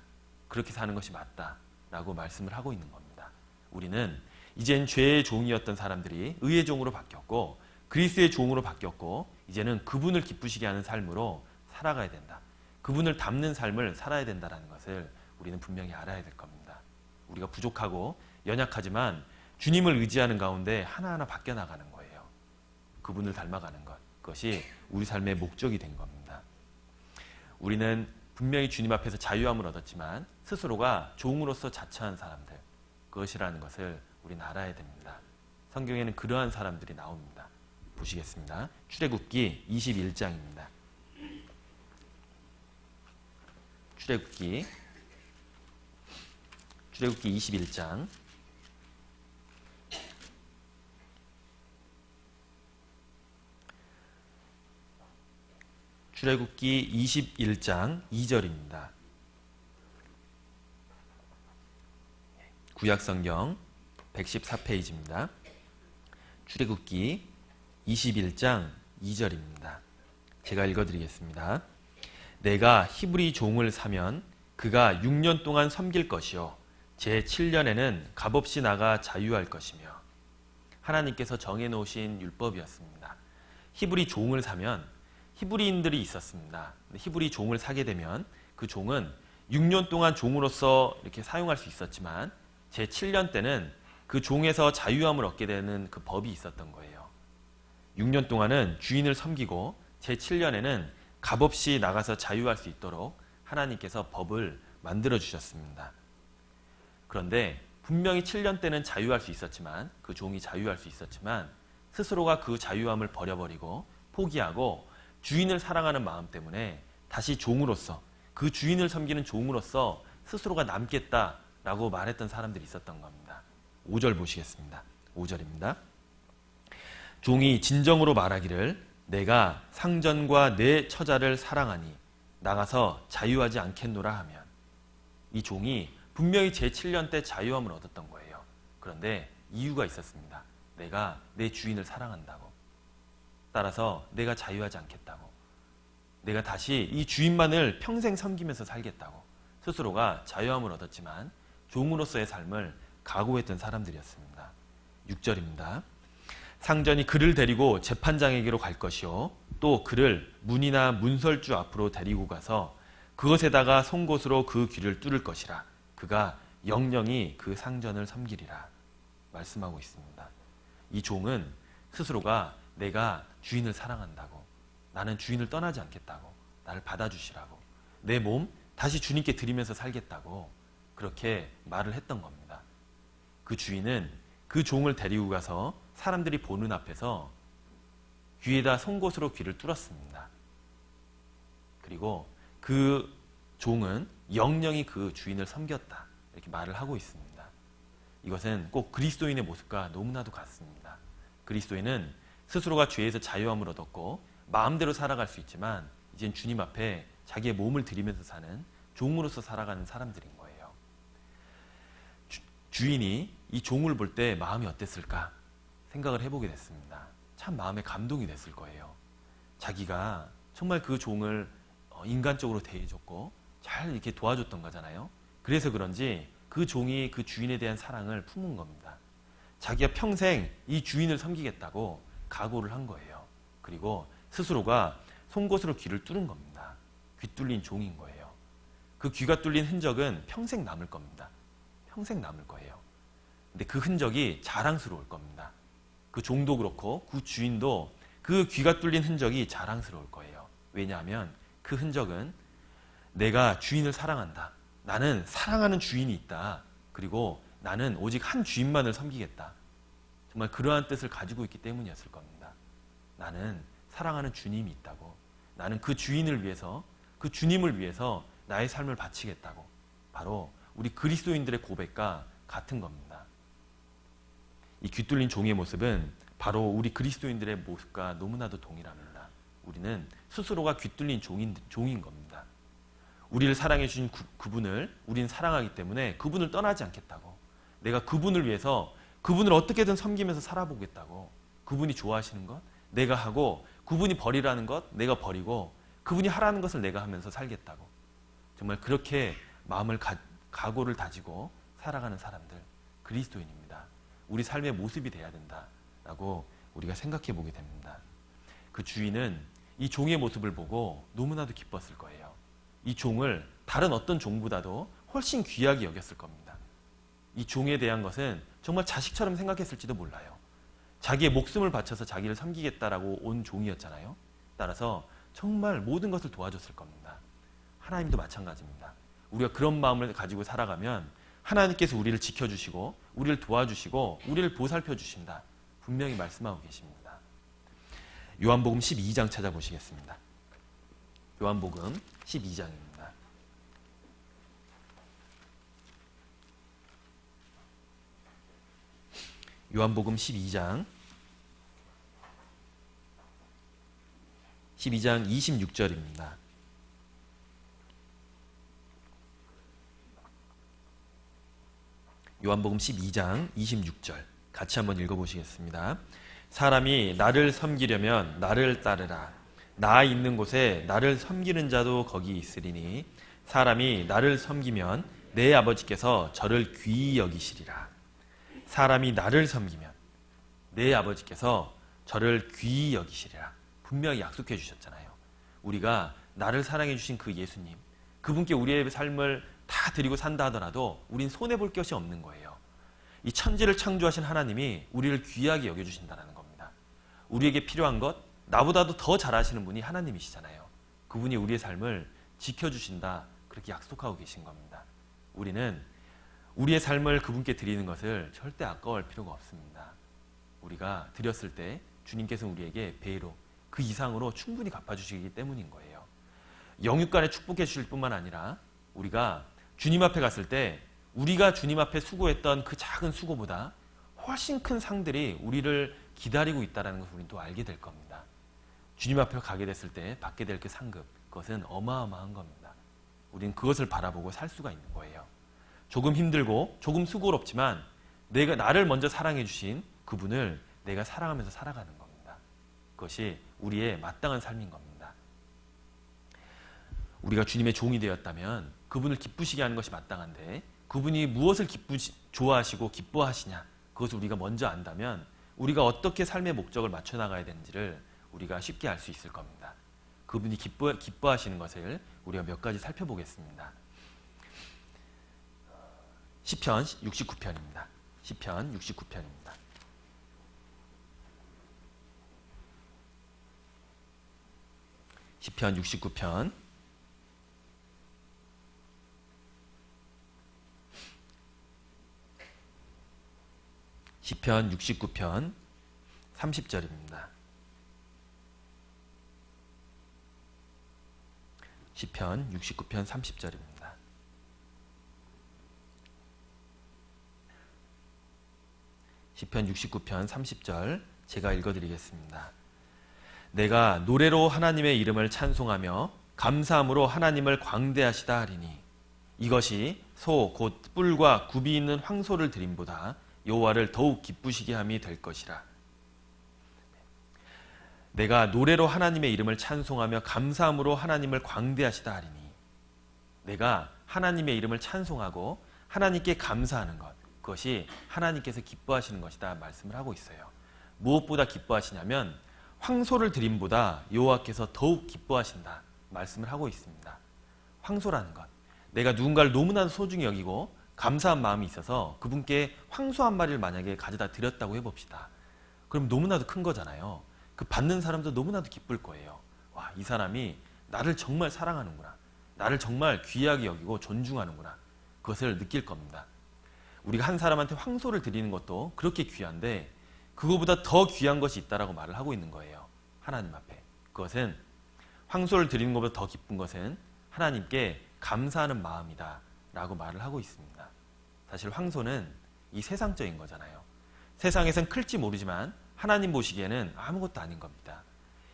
그렇게 사는 것이 맞다라고 말씀을 하고 있는 겁니다. 우리는 이젠 죄의 종이었던 사람들이 의의 종으로 바뀌었고 그리스도의 종으로 바뀌었고 이제는 그분을 기쁘시게 하는 삶으로 살아가야 된다. 그분을 닮는 삶을 살아야 된다는 것을 우리는 분명히 알아야 될 겁니다. 우리가 부족하고 연약하지만 주님을 의지하는 가운데 하나하나 바뀌어 나가는 거예요. 그분을 닮아가는 것. 그것이 우리 삶의 목적이 된 겁니다. 우리는 분명히 주님 앞에서 자유함을 얻었지만 스스로가 종으로서 자처한 사람들, 그것이라는 것을 우리는 알아야 됩니다. 성경에는 그러한 사람들이 나옵니다. 보시겠습니다. 출애굽기 21장입니다. 출애굽기 21장 출애굽기 21장 2절입니다. 구약성경 114페이지입니다. 출애굽기 21장 2절입니다. 제가 읽어드리겠습니다. 내가 히브리 종을 사면 그가 6년 동안 섬길 것이요 제7년에는 값없이 나가 자유할 것이며. 하나님께서 정해놓으신 율법이었습니다. 히브리 종을 사면 히브리인들이 있었습니다. 히브리 종을 사게 되면 그 종은 6년 동안 종으로서 이렇게 사용할 수 있었지만 제7년 때는 그 종에서 자유함을 얻게 되는 그 법이 있었던 거예요. 6년 동안은 주인을 섬기고 제7년에는 값없이 나가서 자유할 수 있도록 하나님께서 법을 만들어 주셨습니다. 그런데 분명히 7년 때는 자유할 수 있었지만 그 종이 자유할 수 있었지만 스스로가 그 자유함을 버려버리고 포기하고 주인을 사랑하는 마음 때문에 다시 종으로서 그 주인을 섬기는 종으로서 스스로가 남겠다라고 말했던 사람들이 있었던 겁니다. 5절 보시겠습니다. 5절입니다. 종이 진정으로 말하기를 내가 상전과 내 처자를 사랑하니 나가서 자유하지 않겠노라 하면 이 종이 분명히 제7년 때 자유함을 얻었던 거예요. 그런데 이유가 있었습니다. 내가 내 주인을 사랑한다고. 따라서 내가 자유하지 않겠다고. 내가 다시 이 주인만을 평생 섬기면서 살겠다고. 스스로가 자유함을 얻었지만 종으로서의 삶을 각오했던 사람들이었습니다. 6절입니다. 상전이 그를 데리고 재판장에게로 갈 것이요 또 그를 문이나 문설주 앞으로 데리고 가서 그것에다가 송곳으로 그 귀를 뚫을 것이라. 그가 영영이 그 상전을 섬기리라. 말씀하고 있습니다. 이 종은 스스로가 내가 주인을 사랑한다고, 나는 주인을 떠나지 않겠다고, 나를 받아주시라고, 내 몸 다시 주님께 드리면서 살겠다고 그렇게 말을 했던 겁니다. 그 주인은 그 종을 데리고 가서 사람들이 보는 앞에서 귀에다 송곳으로 귀를 뚫었습니다. 그리고 그 종은 영영이 그 주인을 섬겼다. 이렇게 말을 하고 있습니다. 이것은 꼭 그리스도인의 모습과 너무나도 같습니다. 그리스도인은 스스로가 죄에서 자유함을 얻었고 마음대로 살아갈 수 있지만 이젠 주님 앞에 자기의 몸을 드리면서 사는 종으로서 살아가는 사람들인 거예요. 주인이 이 종을 볼 때 마음이 어땠을까 생각을 해보게 됐습니다. 참 마음에 감동이 됐을 거예요. 자기가 정말 그 종을 인간적으로 대해줬고 잘 이렇게 도와줬던 거잖아요. 그래서 그런지 그 종이 그 주인에 대한 사랑을 품은 겁니다. 자기가 평생 이 주인을 섬기겠다고 각오를 한 거예요. 그리고 스스로가 송곳으로 귀를 뚫은 겁니다. 귀 뚫린 종인 거예요. 그 귀가 뚫린 흔적은 평생 남을 겁니다. 평생 남을 거예요. 근데 그 흔적이 자랑스러울 겁니다. 그 종도 그렇고 그 주인도 그 귀가 뚫린 흔적이 자랑스러울 거예요. 왜냐하면 그 흔적은 내가 주인을 사랑한다. 나는 사랑하는 주인이 있다. 그리고 나는 오직 한 주인만을 섬기겠다. 정말 그러한 뜻을 가지고 있기 때문이었을 겁니다. 나는 사랑하는 주님이 있다고, 나는 그 주인을 위해서, 그 주님을 위해서 나의 삶을 바치겠다고. 바로 우리 그리스도인들의 고백과 같은 겁니다. 이 귀뚫린 종의 모습은 바로 우리 그리스도인들의 모습과 너무나도 동일합니다. 우리는 스스로가 귀뚫린 종인 겁니다. 우리를 사랑해 주신 그분을 우리는 사랑하기 때문에 그분을 떠나지 않겠다고, 내가 그분을 위해서 그분을 어떻게든 섬기면서 살아보겠다고, 그분이 좋아하시는 것 내가 하고, 그분이 버리라는 것 내가 버리고, 그분이 하라는 것을 내가 하면서 살겠다고. 정말 그렇게 마음을 각오를 다지고 살아가는 사람들, 그리스도인입니다. 우리 삶의 모습이 돼야 된다라고 우리가 생각해 보게 됩니다. 그 주인은 이 종의 모습을 보고 너무나도 기뻤을 거예요. 이 종을 다른 어떤 종보다도 훨씬 귀하게 여겼을 겁니다. 이 종에 대한 것은 정말 자식처럼 생각했을지도 몰라요. 자기의 목숨을 바쳐서 자기를 섬기겠다라고 온 종이었잖아요. 따라서 정말 모든 것을 도와줬을 겁니다. 하나님도 마찬가지입니다. 우리가 그런 마음을 가지고 살아가면 하나님께서 우리를 지켜주시고 우리를 도와주시고 우리를 보살펴 주신다, 분명히 말씀하고 계십니다. 요한복음 12장 찾아보시겠습니다. 요한복음 12장입니다. 요한복음 12장 26절입니다. 요한복음 12장 26절 같이 한번 읽어보시겠습니다. 사람이 나를 섬기려면 나를 따르라. 나 있는 곳에 나를 섬기는 자도 거기 있으리니 사람이 나를 섬기면 내 아버지께서 저를 귀히 여기시리라. 사람이 나를 섬기면 내 아버지께서 저를 귀히 여기시리라. 분명히 약속해 주셨잖아요. 우리가 나를 사랑해 주신 그 예수님, 그분께 우리의 삶을 다 드리고 산다 하더라도 우린 손해볼 것이 없는 거예요. 이 천지를 창조하신 하나님이 우리를 귀하게 여겨주신다는 겁니다. 우리에게 필요한 것, 나보다도 더 잘하시는 분이 하나님이시잖아요. 그분이 우리의 삶을 지켜주신다, 그렇게 약속하고 계신 겁니다. 우리는 우리의 삶을 그분께 드리는 것을 절대 아까워할 필요가 없습니다. 우리가 드렸을 때 주님께서는 우리에게 배로, 그 이상으로 충분히 갚아주시기 때문인 거예요. 영육간에 축복해 주실 뿐만 아니라 우리가 주님 앞에 갔을 때 우리가 주님 앞에 수고했던 그 작은 수고보다 훨씬 큰 상들이 우리를 기다리고 있다는 것을 우리는 또 알게 될 겁니다. 주님 앞에 가게 됐을 때 받게 될 그 상급, 그것은 어마어마한 겁니다. 우리는 그것을 바라보고 살 수가 있는 거예요. 조금 힘들고 조금 수고롭지만 내가 나를 먼저 사랑해 주신 그분을 내가 사랑하면서 살아가는 겁니다. 그것이 우리의 마땅한 삶인 겁니다. 우리가 주님의 종이 되었다면 그분을 기쁘시게 하는 것이 마땅한데, 그분이 무엇을 좋아하시고 기뻐하시냐, 그것을 우리가 먼저 안다면 우리가 어떻게 삶의 목적을 맞춰 나가야 되는지를 우리가 쉽게 알 수 있을 겁니다. 그분이 기뻐하시는 것을 우리가 몇 가지 살펴보겠습니다. 시편 69편입니다. 시편 69편입니다. 시편 69편 69편 30절입니다. 시편 69편 30절입니다. 시편 69편 30절 제가 읽어드리겠습니다. 내가 노래로 하나님의 이름을 찬송하며 감사함으로 하나님을 광대하시다 하리니 이것이 소 곧 뿔과 굽이 있는 황소를 드림보다 여호와를 더욱 기쁘시게 함이 될 것이라. 내가 노래로 하나님의 이름을 찬송하며 감사함으로 하나님을 광대하시다 하리니, 내가 하나님의 이름을 찬송하고 하나님께 감사하는 것, 그것이 하나님께서 기뻐하시는 것이다 말씀을 하고 있어요. 무엇보다 기뻐하시냐면 황소를 드림보다 여호와께서 더욱 기뻐하신다 말씀을 하고 있습니다. 황소라는 것, 내가 누군가를 너무나도 소중히 여기고 감사한 마음이 있어서 그분께 황소 한 마리를 만약에 가져다 드렸다고 해봅시다. 그럼 너무나도 큰 거잖아요. 그 받는 사람도 너무나도 기쁠 거예요. 와, 이 사람이 나를 정말 사랑하는구나, 나를 정말 귀하게 여기고 존중하는구나, 그것을 느낄 겁니다. 우리가 한 사람한테 황소를 드리는 것도 그렇게 귀한데 그거보다 더 귀한 것이 있다라고 말을 하고 있는 거예요. 하나님 앞에. 그것은 황소를 드리는 것보다 더 기쁜 것은 하나님께 감사하는 마음이다 라고 말을 하고 있습니다. 사실 황소는 이 세상적인 거잖아요. 세상에선 클지 모르지만 하나님 보시기에는 아무것도 아닌 겁니다.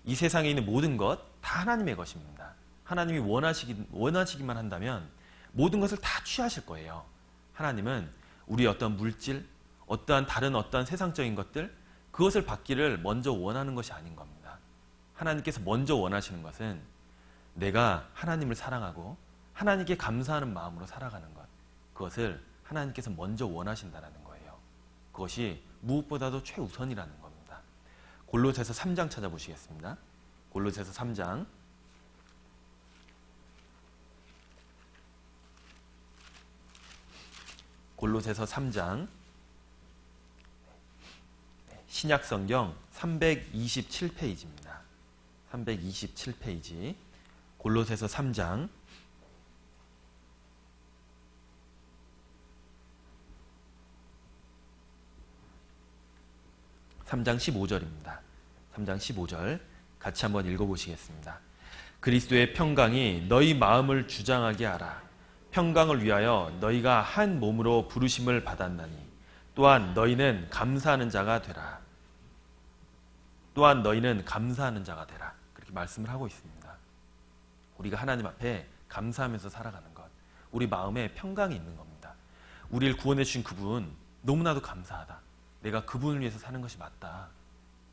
이 세상에 있는 모든 것 다 하나님의 것입니다. 하나님이 원하시기만 한다면 모든 것을 다 취하실 거예요. 하나님은 우리 어떤 물질, 어떠한 다른 어떠한 세상적인 것들, 그것을 받기를 먼저 원하는 것이 아닌 겁니다. 하나님께서 먼저 원하시는 것은 내가 하나님을 사랑하고 하나님께 감사하는 마음으로 살아가는 것, 그것을 하나님께서 먼저 원하신다는 거예요. 그것이 무엇보다도 최우선이라는 겁니다. 골로새서 3장 찾아보시겠습니다. 골로새서 3장 골로새서 3장 신약성경 327페이지입니다. 327페이지 골로새서 3장 3장 15절입니다. 3장 15절 같이 한번 읽어보시겠습니다. 그리스도의 평강이 너희 마음을 주장하게 하라. 평강을 위하여 너희가 한 몸으로 부르심을 받았나니 또한 너희는 감사하는 자가 되라. 또한 너희는 감사하는 자가 되라. 그렇게 말씀을 하고 있습니다. 우리가 하나님 앞에 감사하면서 살아가는 것, 우리 마음에 평강이 있는 겁니다. 우리를 구원해 주신 그분 너무나도 감사하다. 내가 그분을 위해서 사는 것이 맞다.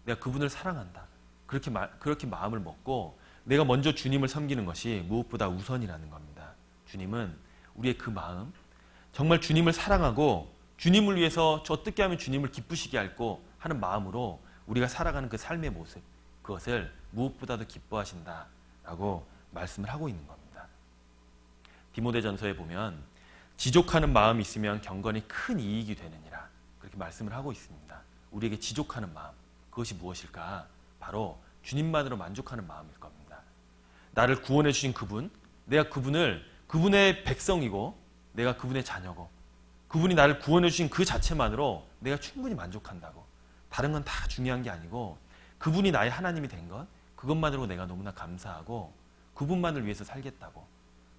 내가 그분을 사랑한다. 그렇게 마음을 먹고 내가 먼저 주님을 섬기는 것이 무엇보다 우선이라는 겁니다. 주님은 우리의 그 마음, 정말 주님을 사랑하고 주님을 위해서 어떻게 하면 주님을 기쁘시게 할고 하는 마음으로 우리가 살아가는 그 삶의 모습, 그것을 무엇보다도 기뻐하신다라고 말씀을 하고 있는 겁니다. 디모데전서에 보면 지족하는 마음이 있으면 경건이 큰 이익이 되느니라, 그렇게 말씀을 하고 있습니다. 우리에게 지족하는 마음, 그것이 무엇일까? 바로 주님만으로 만족하는 마음일 겁니다. 나를 구원해 주신 그분, 내가 그분의 백성이고 내가 그분의 자녀고 그분이 나를 구원해 주신 그 자체만으로 내가 충분히 만족한다고. 다른 건 다 중요한 게 아니고 그분이 나의 하나님이 된 것, 그것만으로 내가 너무나 감사하고 그분만을 위해서 살겠다고.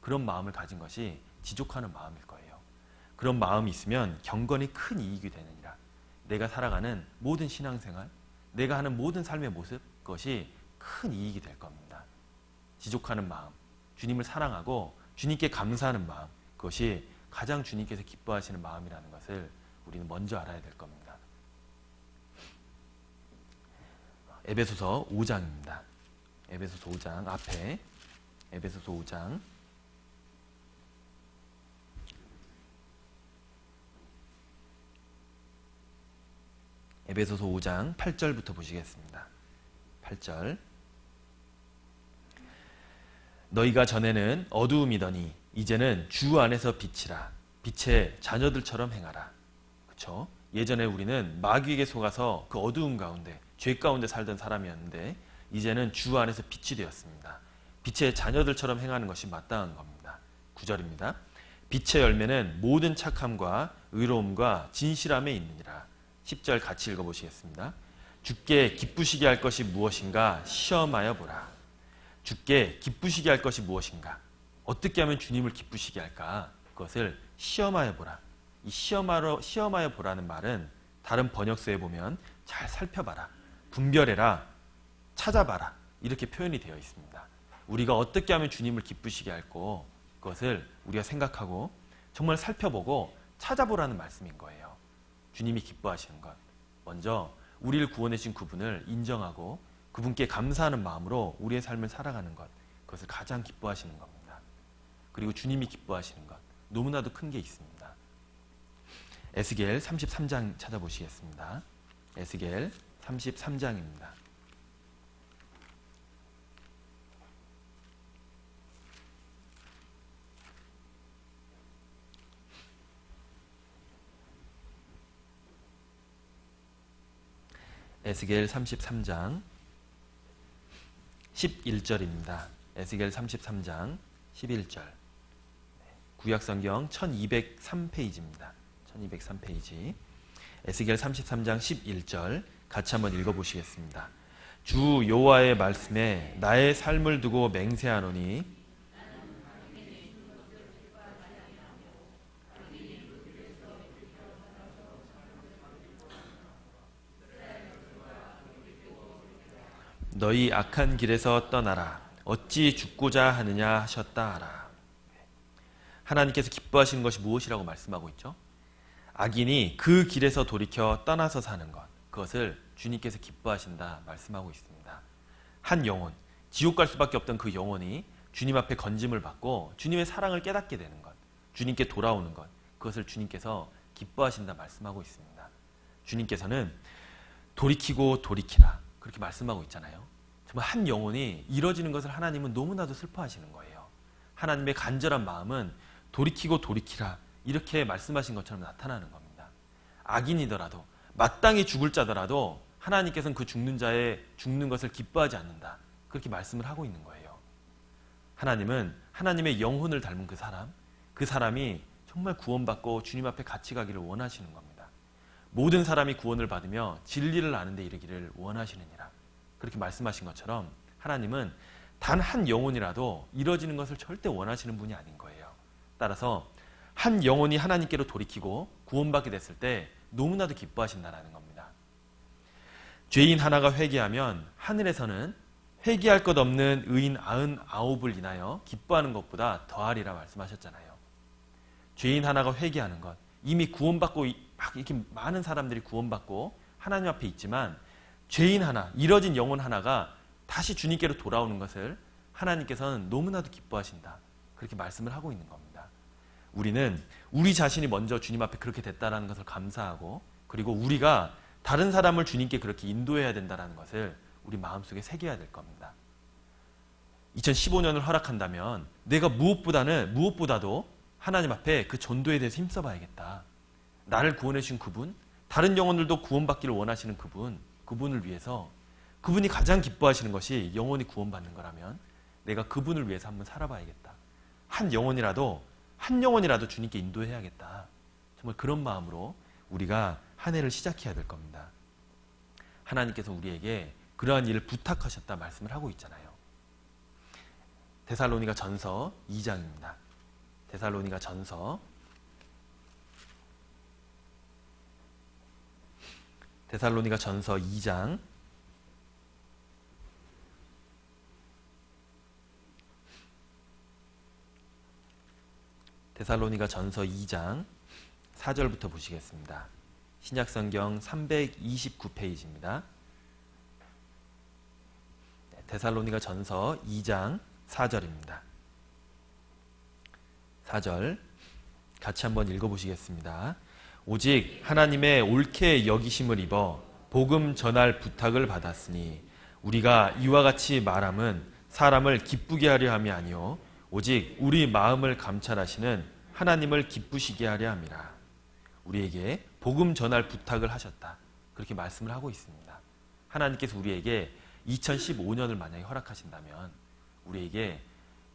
그런 마음을 가진 것이 지족하는 마음일 거예요. 그런 마음이 있으면 경건이 큰 이익이 되느니라. 내가 살아가는 모든 신앙생활, 내가 하는 모든 삶의 모습, 그것이 큰 이익이 될 겁니다. 지족하는 마음, 주님을 사랑하고 주님께 감사하는 마음, 그것이 가장 주님께서 기뻐하시는 마음이라는 것을 우리는 먼저 알아야 될 겁니다. 에베소서 5장입니다. 에베소서 5장 앞에 에베소서 5장 에베소서 5장 8절부터 보시겠습니다. 8절 너희가 전에는 어두움이더니 이제는 주 안에서 빛이라. 빛의 자녀들처럼 행하라. 그렇죠? 예전에 우리는 마귀에게 속아서 그 어두움 가운데, 죄 가운데 살던 사람이었는데 이제는 주 안에서 빛이 되었습니다. 빛의 자녀들처럼 행하는 것이 마땅한 겁니다. 9절입니다. 빛의 열매는 모든 착함과 의로움과 진실함에 있느니라. 10절 같이 읽어보시겠습니다. 주께 기쁘시게 할 것이 무엇인가 시험하여 보라. 주께 기쁘시게 할 것이 무엇인가? 어떻게 하면 주님을 기쁘시게 할까? 그것을 시험하여 보라. 이 시험하여 보라는 말은 다른 번역서에 보면 잘 살펴봐라, 분별해라, 찾아봐라, 이렇게 표현이 되어 있습니다. 우리가 어떻게 하면 주님을 기쁘시게 할고 그것을 우리가 생각하고 정말 살펴보고 찾아보라는 말씀인 거예요. 주님이 기뻐하시는 것, 먼저 우리를 구원해 주신 그분을 인정하고 그분께 감사하는 마음으로 우리의 삶을 살아가는 것, 그것을 가장 기뻐하시는 겁니다. 그리고 주님이 기뻐하시는 것, 너무나도 큰 게 있습니다. 에스겔 33장 찾아보시겠습니다. 에스겔 33장입니다. 에스겔 33장 11절입니다. 에스겔 33장 11절. 구약성경 1203페이지입니다. 1203페이지. 에스겔 33장 11절 같이 한번 읽어보시겠습니다. 주 여호와의 말씀에 나의 삶을 두고 맹세하노니 너희 악한 길에서 떠나라. 어찌 죽고자 하느냐 하셨다 하라. 하나님께서 기뻐하시는 것이 무엇이라고 말씀하고 있죠? 악인이 그 길에서 돌이켜 떠나서 사는 것, 그것을 주님께서 기뻐하신다 말씀하고 있습니다. 한 영혼, 지옥 갈 수밖에 없던 그 영혼이 주님 앞에 건짐을 받고 주님의 사랑을 깨닫게 되는 것, 주님께 돌아오는 것, 그것을 주님께서 기뻐하신다 말씀하고 있습니다. 주님께서는 돌이키고 돌이키라 그렇게 말씀하고 있잖아요. 정말 한 영혼이 이뤄지는 것을 하나님은 너무나도 슬퍼하시는 거예요. 하나님의 간절한 마음은 돌이키고 돌이키라 이렇게 말씀하신 것처럼 나타나는 겁니다. 악인이더라도 마땅히 죽을 자더라도 하나님께서는 그 죽는 자의 죽는 것을 기뻐하지 않는다 그렇게 말씀을 하고 있는 거예요. 하나님은 하나님의 영혼을 닮은 그 사람이 정말 구원받고 주님 앞에 같이 가기를 원하시는 겁니다. 모든 사람이 구원을 받으며 진리를 아는 데 이르기를 원하시느니라 그렇게 말씀하신 것처럼 하나님은 단 한 영혼이라도 이뤄지는 것을 절대 원하시는 분이 아닌 거예요. 따라서 한 영혼이 하나님께로 돌이키고 구원받게 됐을 때 너무나도 기뻐하신다는 겁니다. 죄인 하나가 회개하면 하늘에서는 회개할 것 없는 의인 99을 인하여 기뻐하는 것보다 더하리라 말씀하셨잖아요. 죄인 하나가 회개하는 것, 이미 구원받고 막 이렇게 많은 사람들이 구원받고 하나님 앞에 있지만 죄인 하나, 이뤄진 영혼 하나가 다시 주님께로 돌아오는 것을 하나님께서는 너무나도 기뻐하신다 그렇게 말씀을 하고 있는 겁니다. 우리는 우리 자신이 먼저 주님 앞에 그렇게 됐다는 것을 감사하고 그리고 우리가 다른 사람을 주님께 그렇게 인도해야 된다는 것을 우리 마음속에 새겨야 될 겁니다. 2015년을 허락한다면 내가 무엇보다도 하나님 앞에 그 전도에 대해서 힘써봐야겠다. 나를 구원해 주신 그분, 다른 영혼들도 구원받기를 원하시는 그분을 위해서 그분이 가장 기뻐하시는 것이 영혼이 구원받는 거라면 내가 그분을 위해서 한번 살아봐야겠다. 한 영혼이라도 주님께 인도해야겠다. 정말 그런 마음으로 우리가 한 해를 시작해야 될 겁니다. 하나님께서 우리에게 그러한 일을 부탁하셨다 말씀을 하고 있잖아요. 데살로니가 전서 2장입니다. 데살로니가 전서 2장 데살로니가 전서 2장 4절부터 보시겠습니다. 신약성경 329페이지입니다. 데살로니가 전서 2장 4절입니다. 4절 같이 한번 읽어보시겠습니다. 오직 하나님의 옳게 여기심을 입어 복음 전할 부탁을 받았으니 우리가 이와 같이 말함은 사람을 기쁘게 하려 함이 아니요 오직 우리 마음을 감찰하시는 하나님을 기쁘시게 하려 함이라. 우리에게 복음 전할 부탁을 하셨다. 그렇게 말씀을 하고 있습니다. 하나님께서 우리에게 2015년을 만약에 허락하신다면 우리에게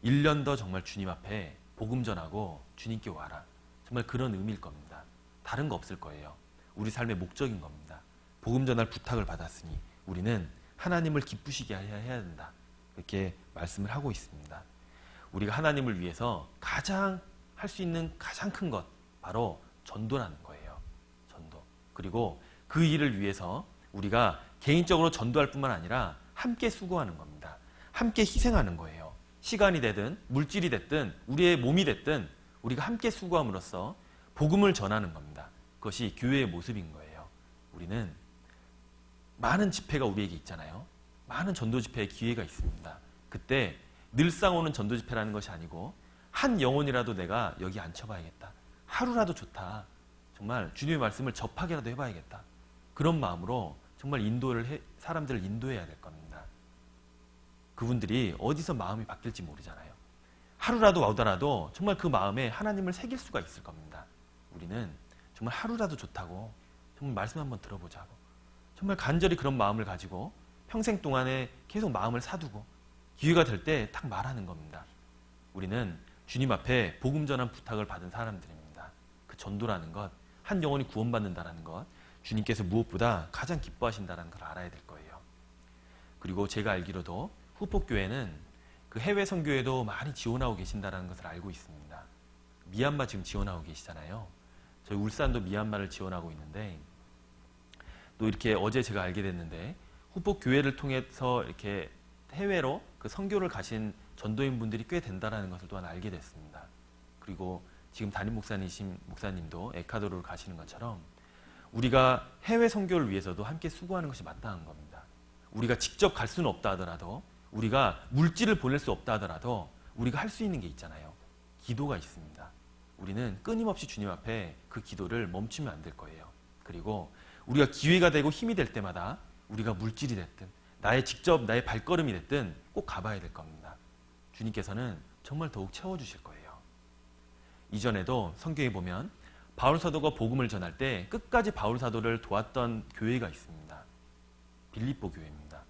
1년 더 정말 주님 앞에 복음 전하고 주님께 와라. 정말 그런 의미일 겁니다. 다른 거 없을 거예요. 우리 삶의 목적인 겁니다. 복음 전할 부탁을 받았으니 우리는 하나님을 기쁘시게 해야 된다. 이렇게 말씀을 하고 있습니다. 우리가 하나님을 위해서 가장 할 수 있는 가장 큰 것 바로 전도라는 거예요. 전도. 그리고 그 일을 위해서 우리가 개인적으로 전도할 뿐만 아니라 함께 수고하는 겁니다. 함께 희생하는 거예요. 시간이 되든 물질이 됐든 우리의 몸이 됐든 우리가 함께 수고함으로써 복음을 전하는 겁니다. 그것이 교회의 모습인 거예요. 우리는 많은 집회가 우리에게 있잖아요. 많은 전도 집회의 기회가 있습니다. 그때 늘상 오는 전도 집회라는 것이 아니고 한 영혼이라도 내가 여기 앉혀봐야겠다. 하루라도 좋다. 정말 주님의 말씀을 접하게라도 해봐야겠다. 그런 마음으로 정말 사람들을 인도해야 될 겁니다. 그분들이 어디서 마음이 바뀔지 모르잖아요. 하루라도 오더라도 정말 그 마음에 하나님을 새길 수가 있을 겁니다. 우리는 정말 하루라도 좋다고 정말 말씀 한번 들어보자고 정말 간절히 그런 마음을 가지고 평생 동안에 계속 마음을 사두고 기회가 될 때 딱 말하는 겁니다. 우리는 주님 앞에 복음 전한 부탁을 받은 사람들입니다. 그 전도라는 것, 한 영혼이 구원받는다라는 것, 주님께서 무엇보다 가장 기뻐하신다는 걸 알아야 될 거예요. 그리고 제가 알기로도 후폭교회는 그 해외 선교에도 많이 지원하고 계신다는 것을 알고 있습니다. 미얀마 지금 지원하고 계시잖아요. 저희 울산도 미얀마를 지원하고 있는데, 또 이렇게 어제 제가 알게 됐는데 후폭교회를 통해서 이렇게 해외로 그 선교를 가신 전도인 분들이 꽤 된다는 것을 또한 알게 됐습니다. 그리고 지금 담임 목사님이신 목사님도 에콰도르를 가시는 것처럼 우리가 해외 선교를 위해서도 함께 수고하는 것이 마땅한 겁니다. 우리가 직접 갈 수는 없다 하더라도, 우리가 물질을 보낼 수 없다 하더라도 우리가 할 수 있는 게 있잖아요. 기도가 있습니다. 우리는 끊임없이 주님 앞에 그 기도를 멈추면 안 될 거예요. 그리고 우리가 기회가 되고 힘이 될 때마다 우리가 물질이 됐든 나의 발걸음이 됐든 꼭 가봐야 될 겁니다. 주님께서는 정말 더욱 채워주실 거예요. 이전에도 성경에 보면 바울 사도가 복음을 전할 때 끝까지 바울 사도를 도왔던 교회가 있습니다. 빌립보 교회입니다.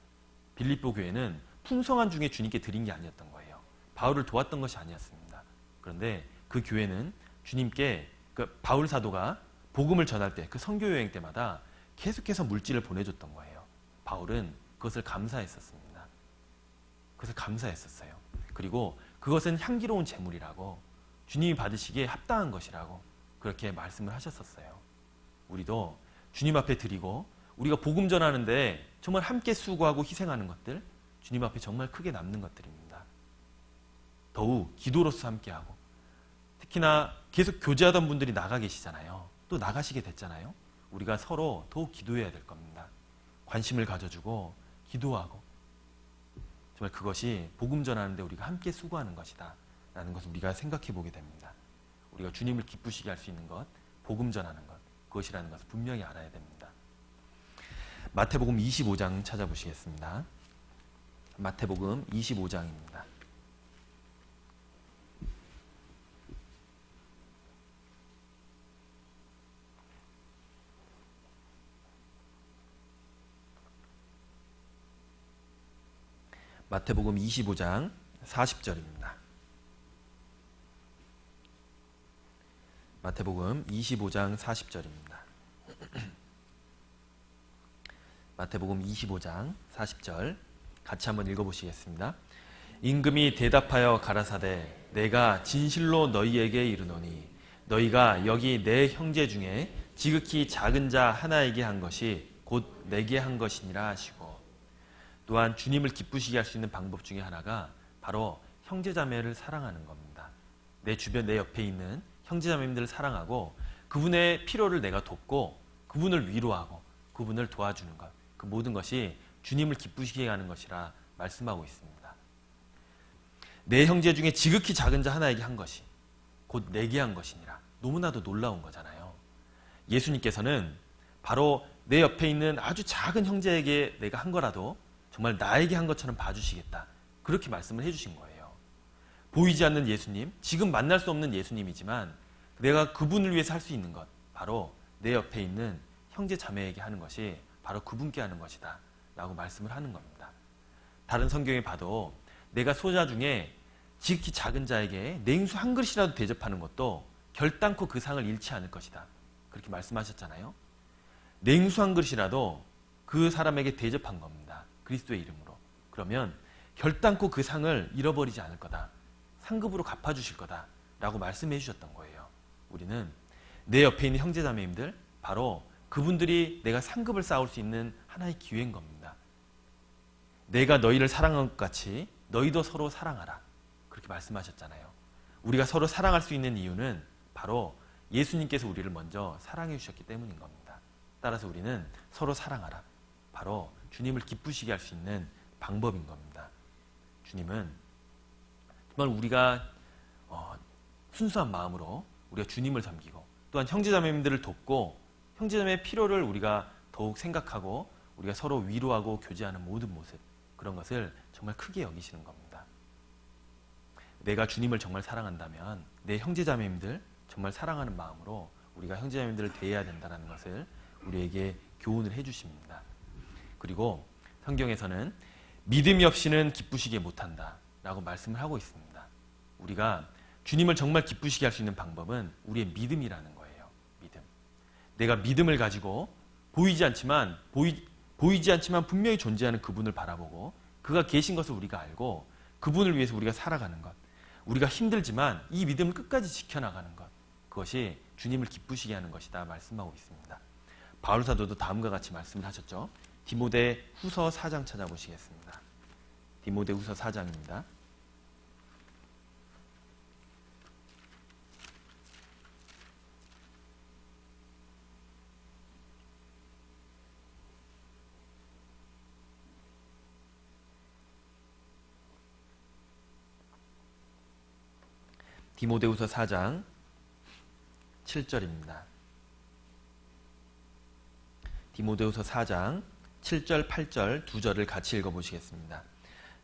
빌립보 교회는 풍성한 중에 주님께 드린 게 아니었던 거예요. 바울을 도왔던 것이 아니었습니다. 그런데 그 교회는 주님께 바울 사도가 복음을 전할 때 그 선교 여행 때마다 계속해서 물질을 보내줬던 거예요. 바울은 그것을 감사했었습니다. 그것을 감사했었어요. 그리고 그것은 향기로운 제물이라고, 주님이 받으시기에 합당한 것이라고 그렇게 말씀을 하셨었어요. 우리도 주님 앞에 드리고 우리가 복음 전하는데 정말 함께 수고하고 희생하는 것들, 주님 앞에 정말 크게 남는 것들입니다. 더욱 기도로서 함께하고, 특히나 계속 교제하던 분들이 나가 계시잖아요. 또 나가시게 됐잖아요. 우리가 서로 더욱 기도해야 될 겁니다. 관심을 가져주고 기도하고, 정말 그것이 복음 전하는데 우리가 함께 수고하는 것이다 라는 것을 우리가 생각해 보게 됩니다. 우리가 주님을 기쁘시게 할 수 있는 것, 복음 전하는 것, 그것이라는 것을 분명히 알아야 됩니다. 마태복음 25장 찾아보시겠습니다. 마태복음 25장입니다. 마태복음 25장 40절입니다. 마태복음 25장 40절입니다. 마태복음 25장 40절 같이 한번 읽어보시겠습니다. 임금이 대답하여 가라사대 내가 진실로 너희에게 이르노니 너희가 여기 내 형제 중에 지극히 작은 자 하나에게 한 것이 곧 내게 한 것이니라 하시고, 또한 주님을 기쁘시게 할 수 있는 방법 중에 하나가 바로 형제자매를 사랑하는 겁니다. 내 주변, 내 옆에 있는 형제자매님들을 사랑하고 그분의 필요를 내가 돕고 그분을 위로하고 그분을 도와주는 것, 그 모든 것이 주님을 기쁘시게 하는 것이라 말씀하고 있습니다. 내 형제 중에 지극히 작은 자 하나에게 한 것이 곧 내게 한 것이니라. 너무나도 놀라운 거잖아요. 예수님께서는 바로 내 옆에 있는 아주 작은 형제에게 내가 한 거라도 정말 나에게 한 것처럼 봐주시겠다, 그렇게 말씀을 해주신 거예요. 보이지 않는 예수님, 지금 만날 수 없는 예수님이지만 내가 그분을 위해서 할 수 있는 것, 바로 내 옆에 있는 형제 자매에게 하는 것이 바로 그분께 하는 것이다 라고 말씀을 하는 겁니다. 다른 성경에 봐도 내가 소자 중에 지극히 작은 자에게 냉수 한 그릇이라도 대접하는 것도 결단코 그 상을 잃지 않을 것이다, 그렇게 말씀하셨잖아요. 냉수 한 그릇이라도 그 사람에게 대접한 겁니다. 그리스도의 이름으로. 그러면 결단코 그 상을 잃어버리지 않을 거다, 상급으로 갚아주실 거다 라고 말씀해 주셨던 거예요. 우리는 내 옆에 있는 형제자매님들, 바로 그분들이 내가 상급을 쌓을 수 있는 하나의 기회인 겁니다. 내가 너희를 사랑한 것 같이 너희도 서로 사랑하라, 그렇게 말씀하셨잖아요. 우리가 서로 사랑할 수 있는 이유는 바로 예수님께서 우리를 먼저 사랑해 주셨기 때문인 겁니다. 따라서 우리는 서로 사랑하라, 바로 주님을 기쁘시게 할 수 있는 방법인 겁니다. 주님은 정말 우리가 순수한 마음으로 우리가 주님을 섬기고 또한 형제자매님들을 돕고 형제자매의 필요를 우리가 더욱 생각하고 우리가 서로 위로하고 교제하는 모든 모습, 그런 것을 정말 크게 여기시는 겁니다. 내가 주님을 정말 사랑한다면 내 형제자매님들 정말 사랑하는 마음으로 우리가 형제자매님들을 대해야 된다는 것을 우리에게 교훈을 해주십니다. 그리고 성경에서는 믿음이 없이는 기쁘시게 못한다 라고 말씀을 하고 있습니다. 우리가 주님을 정말 기쁘시게 할 수 있는 방법은 우리의 믿음이라는 거예요. 믿음. 내가 믿음을 가지고 보이지 않지만 분명히 존재하는 그분을 바라보고 그가 계신 것을 우리가 알고 그분을 위해서 우리가 살아가는 것, 우리가 힘들지만 이 믿음을 끝까지 지켜나가는 것, 그것이 주님을 기쁘시게 하는 것이다 말씀하고 있습니다. 바울 사도도 다음과 같이 말씀을 하셨죠. 디모데 후서 4장 찾아보시겠습니다. 디모데 후서 4장입니다. 디모데후서 4장 7절입니다. 디모데후서 4장 7절, 8절 두 절을 같이 읽어보시겠습니다.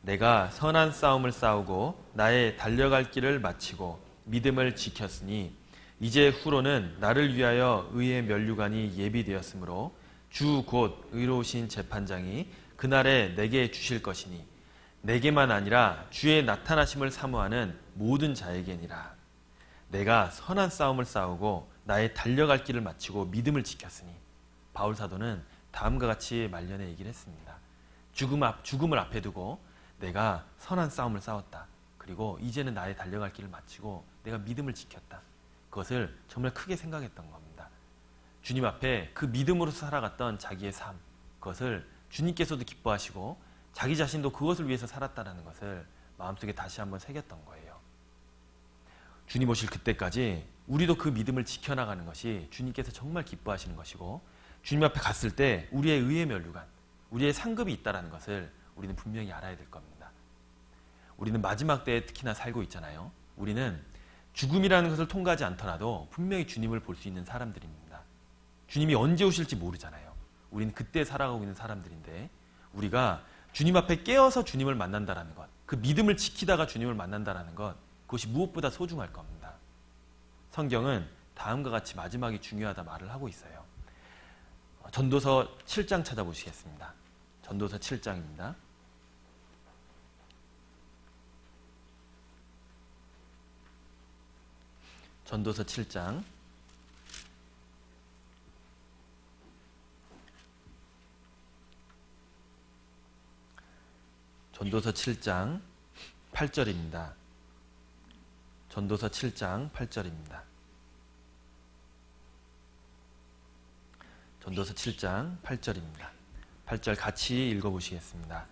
내가 선한 싸움을 싸우고 나의 달려갈 길을 마치고 믿음을 지켰으니 이제 후로는 나를 위하여 의의 면류관이 예비되었으므로 주 곧 의로우신 재판장이 그날에 내게 주실 것이니 내게만 아니라 주의 나타나심을 사모하는 모든 자에게니라. 내가 선한 싸움을 싸우고 나의 달려갈 길을 마치고 믿음을 지켰으니, 바울 사도는 다음과 같이 말년에 얘기를 했습니다. 죽음을 앞에 두고 내가 선한 싸움을 싸웠다. 그리고 이제는 나의 달려갈 길을 마치고 내가 믿음을 지켰다. 그것을 정말 크게 생각했던 겁니다. 주님 앞에 그 믿음으로 살아갔던 자기의 삶, 그것을 주님께서도 기뻐하시고 자기 자신도 그것을 위해서 살았다는 것을 마음속에 다시 한번 새겼던 거예요. 주님 오실 그때까지 우리도 그 믿음을 지켜나가는 것이 주님께서 정말 기뻐하시는 것이고, 주님 앞에 갔을 때 우리의 의의 면류관, 우리의 상급이 있다는 것을 우리는 분명히 알아야 될 겁니다. 우리는 마지막 때에 특히나 살고 있잖아요. 우리는 죽음이라는 것을 통과하지 않더라도 분명히 주님을 볼 수 있는 사람들입니다. 주님이 언제 오실지 모르잖아요. 우리는 그때 살아가고 있는 사람들인데, 우리가 주님 앞에 깨어서 주님을 만난다는 것, 그 믿음을 지키다가 주님을 만난다는 것, 그것이 무엇보다 소중할 겁니다. 성경은 다음과 같이 마지막이 중요하다 말을 하고 있어요. 전도서 7장 찾아보시겠습니다. 전도서 7장입니다. 전도서 7장 전도서 7장 8절입니다. 전도서 7장 8절입니다. 전도서 7장 8절입니다. 8절 같이 읽어보시겠습니다.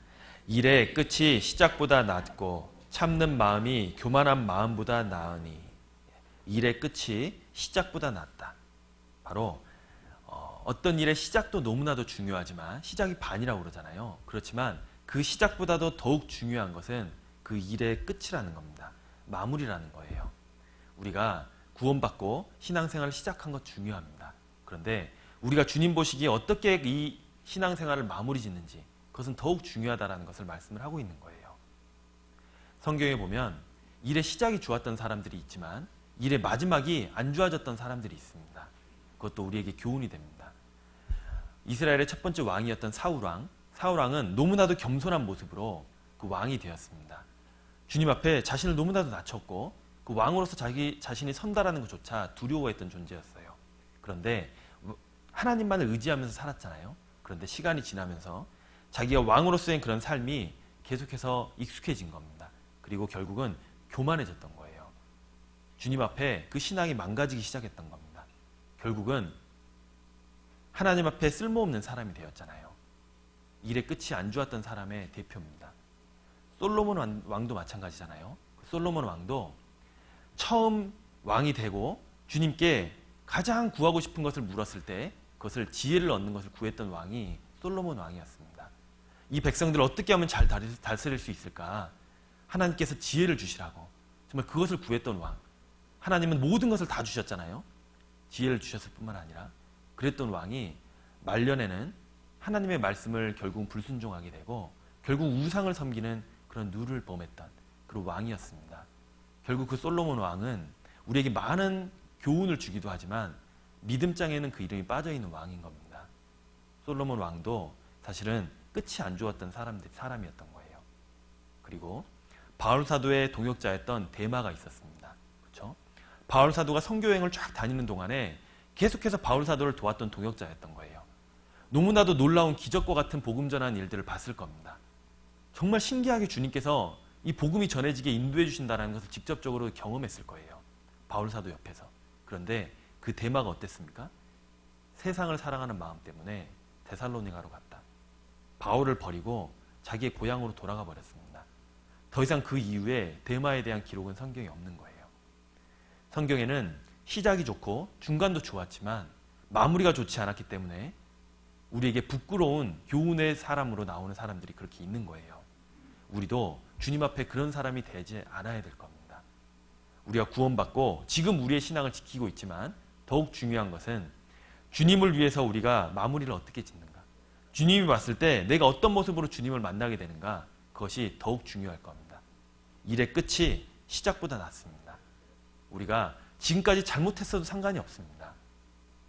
일의 끝이 시작보다 낫고 참는 마음이 교만한 마음보다 나으니. 일의 끝이 시작보다 낫다. 바로 어떤 일의 시작도 너무나도 중요하지만 시작이 반이라고 그러잖아요. 그렇지만 그 시작보다도 더욱 중요한 것은 그 일의 끝이라는 겁니다. 마무리라는 거예요. 우리가 구원받고 신앙생활을 시작한 것 중요합니다. 그런데 우리가 주님 보시기에 어떻게 이 신앙생활을 마무리 짓는지, 그것은 더욱 중요하다는 것을 말씀을 하고 있는 거예요. 성경에 보면 일의 시작이 좋았던 사람들이 있지만 일의 마지막이 안 좋아졌던 사람들이 있습니다. 그것도 우리에게 교훈이 됩니다. 이스라엘의 첫 번째 왕이었던 사울왕은 너무나도 겸손한 모습으로 그 왕이 되었습니다. 주님 앞에 자신을 너무나도 낮췄고 그 왕으로서 자기 자신이 선다라는 것조차 두려워했던 존재였어요. 그런데 하나님만을 의지하면서 살았잖아요. 그런데 시간이 지나면서 자기가 왕으로서의 그런 삶이 계속해서 익숙해진 겁니다. 그리고 결국은 교만해졌던 거예요. 주님 앞에 그 신앙이 망가지기 시작했던 겁니다. 결국은 하나님 앞에 쓸모없는 사람이 되었잖아요. 일의 끝이 안 좋았던 사람의 대표입니다. 솔로몬 왕도 마찬가지잖아요. 솔로몬 왕도 처음 왕이 되고 주님께 가장 구하고 싶은 것을 물었을 때 그것을 지혜를 얻는 것을 구했던 왕이 솔로몬 왕이었습니다. 이 백성들을 어떻게 하면 잘 다스릴 수 있을까? 하나님께서 지혜를 주시라고 정말 그것을 구했던 왕. 하나님은 모든 것을 다 주셨잖아요. 지혜를 주셨을 뿐만 아니라 그랬던 왕이 말년에는 하나님의 말씀을 결국 불순종하게 되고 결국 우상을 섬기는 그런 누를 범했던 그런 왕이었습니다. 결국 그 솔로몬 왕은 우리에게 많은 교훈을 주기도 하지만 믿음장에는 그 이름이 빠져있는 왕인 겁니다. 솔로몬 왕도 사실은 끝이 안 좋았던 사람이었던 거예요. 그리고 바울 사도의 동역자였던 데마가 있었습니다. 그렇죠? 바울 사도가 선교여행을 쫙 다니는 동안에 계속해서 바울 사도를 도왔던 동역자였던 거예요. 너무나도 놀라운 기적과 같은 복음 전하는 일들을 봤을 겁니다. 정말 신기하게 주님께서 이 복음이 전해지게 인도해 주신다는 것을 직접적으로 경험했을 거예요. 바울 사도 옆에서. 그런데 그 데마가 어땠습니까? 세상을 사랑하는 마음 때문에 데살로니가로 갔다. 바울을 버리고 자기의 고향으로 돌아가 버렸습니다. 더 이상 그 이후에 데마에 대한 기록은 성경에 없는 거예요. 성경에는 시작이 좋고 중간도 좋았지만 마무리가 좋지 않았기 때문에 우리에게 부끄러운 교훈의 사람으로 나오는 사람들이 그렇게 있는 거예요. 우리도 주님 앞에 그런 사람이 되지 않아야 될 겁니다. 우리가 구원받고 지금 우리의 신앙을 지키고 있지만 더욱 중요한 것은 주님을 위해서 우리가 마무리를 어떻게 짓는가. 주님이 봤을 때 내가 어떤 모습으로 주님을 만나게 되는가, 그것이 더욱 중요할 겁니다. 일의 끝이 시작보다 낫습니다. 우리가 지금까지 잘못했어도 상관이 없습니다.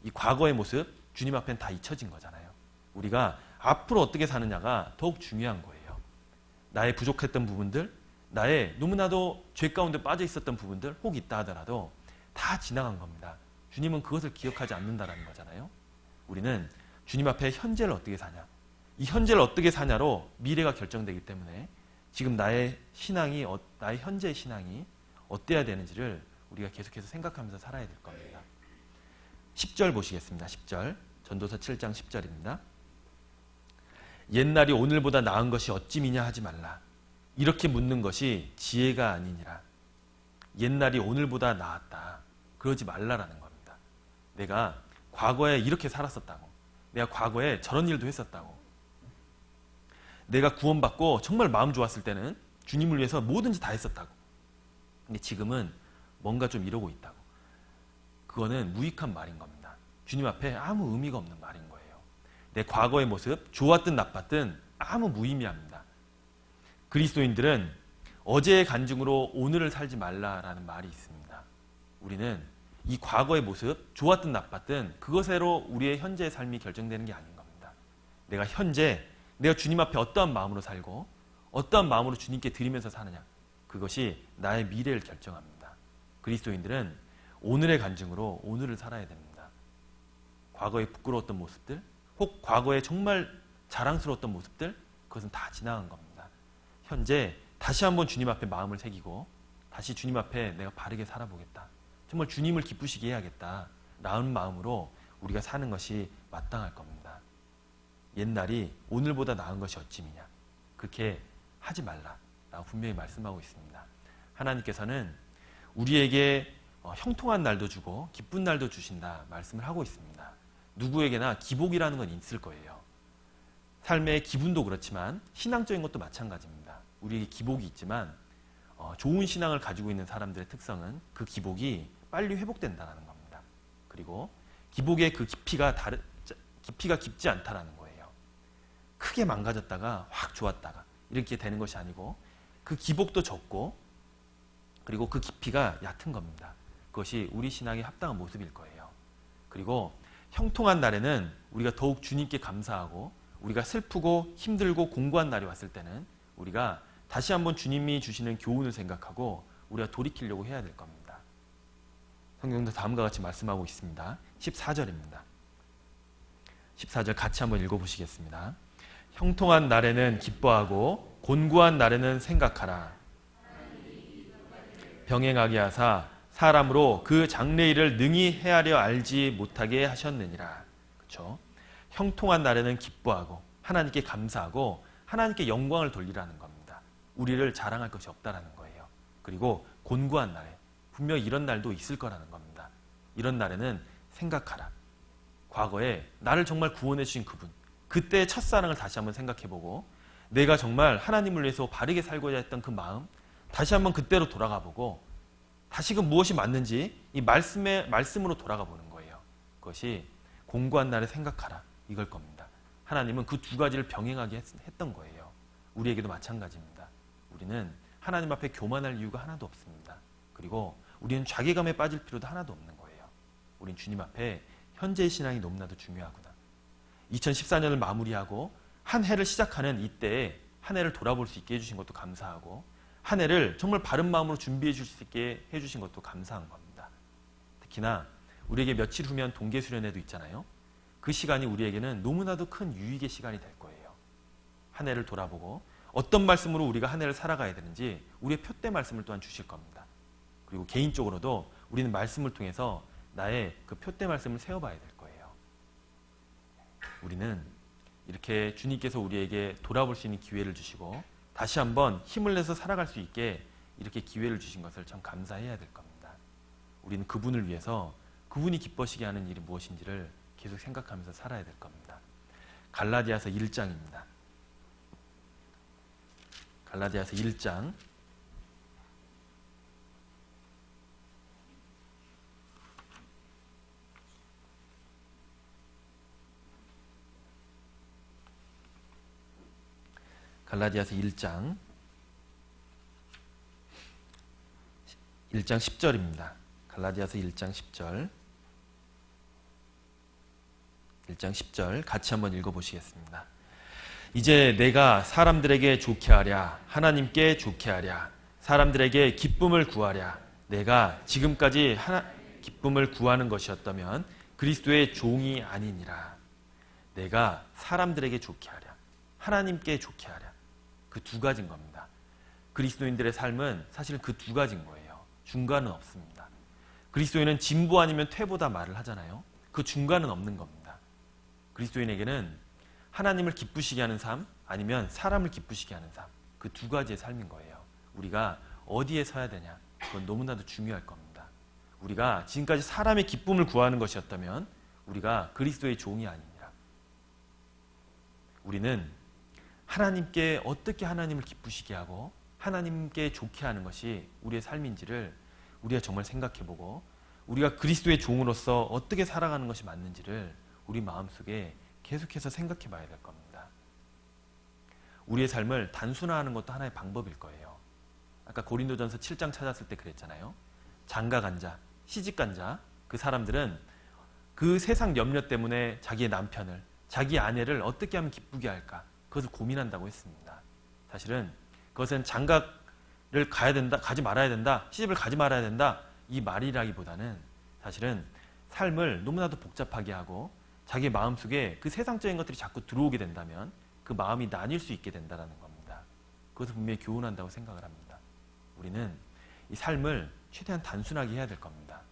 이 과거의 모습, 주님 앞엔 다 잊혀진 거잖아요. 우리가 앞으로 어떻게 사느냐가 더욱 중요한 거예요. 나의 부족했던 부분들, 나의 너무나도 죄 가운데 빠져 있었던 부분들 혹 있다 하더라도 다 지나간 겁니다. 주님은 그것을 기억하지 않는다는 거잖아요. 우리는 주님 앞에 현재를 어떻게 사냐, 이 현재를 어떻게 사냐로 미래가 결정되기 때문에 지금 나의 신앙이, 나의 현재의 신앙이 어때야 되는지를 우리가 계속해서 생각하면서 살아야 될 겁니다. 10절 보시겠습니다. 10절. 전도서 7장 10절입니다. 옛날이 오늘보다 나은 것이 어찌미냐 하지 말라. 이렇게 묻는 것이 지혜가 아니니라. 옛날이 오늘보다 나았다. 그러지 말라라는 겁니다. 내가 과거에 이렇게 살았었다고. 내가 과거에 저런 일도 했었다고. 내가 구원받고 정말 마음 좋았을 때는 주님을 위해서 뭐든지 다 했었다고. 근데 지금은 뭔가 좀 이러고 있다고. 그거는 무익한 말인 겁니다. 주님 앞에 아무 의미가 없는 말인 거예요. 내 과거의 모습, 좋았든 나빴든 아무 무의미합니다. 그리스도인들은 어제의 간증으로 오늘을 살지 말라라는 말이 있습니다. 우리는 이 과거의 모습, 좋았든 나빴든 그것으로 우리의 현재의 삶이 결정되는 게 아닌 겁니다. 내가 현재, 내가 주님 앞에 어떠한 마음으로 살고 어떠한 마음으로 주님께 드리면서 사느냐, 그것이 나의 미래를 결정합니다. 그리스도인들은 오늘의 간증으로 오늘을 살아야 됩니다. 과거에 부끄러웠던 모습들, 혹 과거에 정말 자랑스러웠던 모습들, 그것은 다 지나간 겁니다. 현재 다시 한번 주님 앞에 마음을 새기고 다시 주님 앞에 내가 바르게 살아보겠다. 정말 주님을 기쁘시게 해야겠다. 나은 마음으로 우리가 사는 것이 마땅할 겁니다. 옛날이 오늘보다 나은 것이 어찌미냐. 그렇게 하지 말라라고 분명히 말씀하고 있습니다. 하나님께서는 우리에게 형통한 날도 주고 기쁜 날도 주신다 말씀을 하고 있습니다. 누구에게나 기복이라는 건 있을 거예요. 삶의 기분도 그렇지만 신앙적인 것도 마찬가지입니다. 우리에게 기복이 있지만 좋은 신앙을 가지고 있는 사람들의 특성은 그 기복이 빨리 회복된다는 겁니다. 그리고 기복의 그 깊이가 깊지 않다라는 거예요. 크게 망가졌다가 확 좋았다가 이렇게 되는 것이 아니고 그 기복도 적고 그리고 그 깊이가 얕은 겁니다. 그것이 우리 신앙에 합당한 모습일 거예요. 그리고 형통한 날에는 우리가 더욱 주님께 감사하고 우리가 슬프고 힘들고 공고한 날이 왔을 때는 우리가 다시 한번 주님이 주시는 교훈을 생각하고 우리가 돌이키려고 해야 될 겁니다. 성경도 다음과 같이 말씀하고 있습니다. 14절입니다. 14절 같이 한번 읽어보시겠습니다. 형통한 날에는 기뻐하고 곤고한 날에는 생각하라. 병행하게 하사 사람으로 그 장래일을 능히 헤아려 알지 못하게 하셨느니라. 그렇죠? 형통한 날에는 기뻐하고 하나님께 감사하고 하나님께 영광을 돌리라는 겁니다. 우리를 자랑할 것이 없다라는 거예요. 그리고 곤고한 날에 분명히 이런 날도 있을 거라는 겁니다. 이런 날에는 생각하라. 과거에 나를 정말 구원해 주신 그분, 그때의 첫사랑을 다시 한번 생각해보고 내가 정말 하나님을 위해서 바르게 살고자 했던 그 마음 다시 한번 그때로 돌아가 보고 다시금 무엇이 맞는지 이 말씀으로 돌아가 보는 거예요. 그것이 공고한 날에 생각하라 이걸 겁니다. 하나님은 그 두 가지를 병행하게 했던 거예요. 우리에게도 마찬가지입니다. 우리는 하나님 앞에 교만할 이유가 하나도 없습니다. 그리고 우리는 자괴감에 빠질 필요도 하나도 없는 거예요. 우린 주님 앞에 현재의 신앙이 너무나도 중요하구나. 2014년을 마무리하고 한 해를 시작하는 이때에 한 해를 돌아볼 수 있게 해주신 것도 감사하고 한 해를 정말 바른 마음으로 준비해 줄 수 있게 해주신 것도 감사한 겁니다. 특히나 우리에게 며칠 후면 동계수련회도 있잖아요. 그 시간이 우리에게는 너무나도 큰 유익의 시간이 될 거예요. 한 해를 돌아보고 어떤 말씀으로 우리가 한 해를 살아가야 되는지 우리의 표대 말씀을 또한 주실 겁니다. 그리고 개인적으로도 우리는 말씀을 통해서 나의 그 표대 말씀을 세워봐야 될 거예요. 우리는 이렇게 주님께서 우리에게 돌아볼 수 있는 기회를 주시고 다시 한번 힘을 내서 살아갈 수 있게 이렇게 기회를 주신 것을 참 감사해야 될 겁니다. 우리는 그분을 위해서 그분이 기뻐시게 하는 일이 무엇인지를 계속 생각하면서 살아야 될 겁니다. 갈라디아서 1장입니다. 갈라디아서 1장 10절입니다. 갈라디아서 1장 10절. 1장 10절 같이 한번 읽어보시겠습니다. 이제 내가 사람들에게 좋게 하랴, 하나님께 좋게 하랴, 사람들에게 기쁨을 구하랴. 내가 지금까지 기쁨을 구하는 것이었다면 그리스도의 종이 아니니라. 내가 사람들에게 좋게 하랴, 하나님께 좋게 하랴. 그 두 가지인 겁니다. 그리스도인들의 삶은 사실 그 두 가지인 거예요. 중간은 없습니다. 그리스도인은 진보 아니면 퇴보다 말을 하잖아요. 그 중간은 없는 겁니다. 그리스도인에게는 하나님을 기쁘시게 하는 삶, 아니면 사람을 기쁘시게 하는 삶, 그 두 가지의 삶인 거예요. 우리가 어디에 서야 되냐, 그건 너무나도 중요할 겁니다. 우리가 지금까지 사람의 기쁨을 구하는 것이었다면 우리가 그리스도의 종이 아니니라. 우리는 하나님께 어떻게 하나님을 기쁘시게 하고 하나님께 좋게 하는 것이 우리의 삶인지를 우리가 정말 생각해보고 우리가 그리스도의 종으로서 어떻게 살아가는 것이 맞는지를 우리 마음속에 계속해서 생각해 봐야 될 겁니다. 우리의 삶을 단순화하는 것도 하나의 방법일 거예요. 아까 고린도전서 7장 찾았을 때 그랬잖아요. 장가간 자, 시집간 자, 그 사람들은 그 세상 염려 때문에 자기의 남편을, 자기 아내를 어떻게 하면 기쁘게 할까, 그것을 고민한다고 했습니다. 사실은 그것은 장가를 가야 된다, 가지 말아야 된다, 시집을 가지 말아야 된다, 이 말이라기보다는 사실은 삶을 너무나도 복잡하게 하고 자기의 마음속에 그 세상적인 것들이 자꾸 들어오게 된다면 그 마음이 나뉠 수 있게 된다는 겁니다. 그것을 분명히 교훈한다고 생각을 합니다. 우리는 이 삶을 최대한 단순하게 해야 될 겁니다.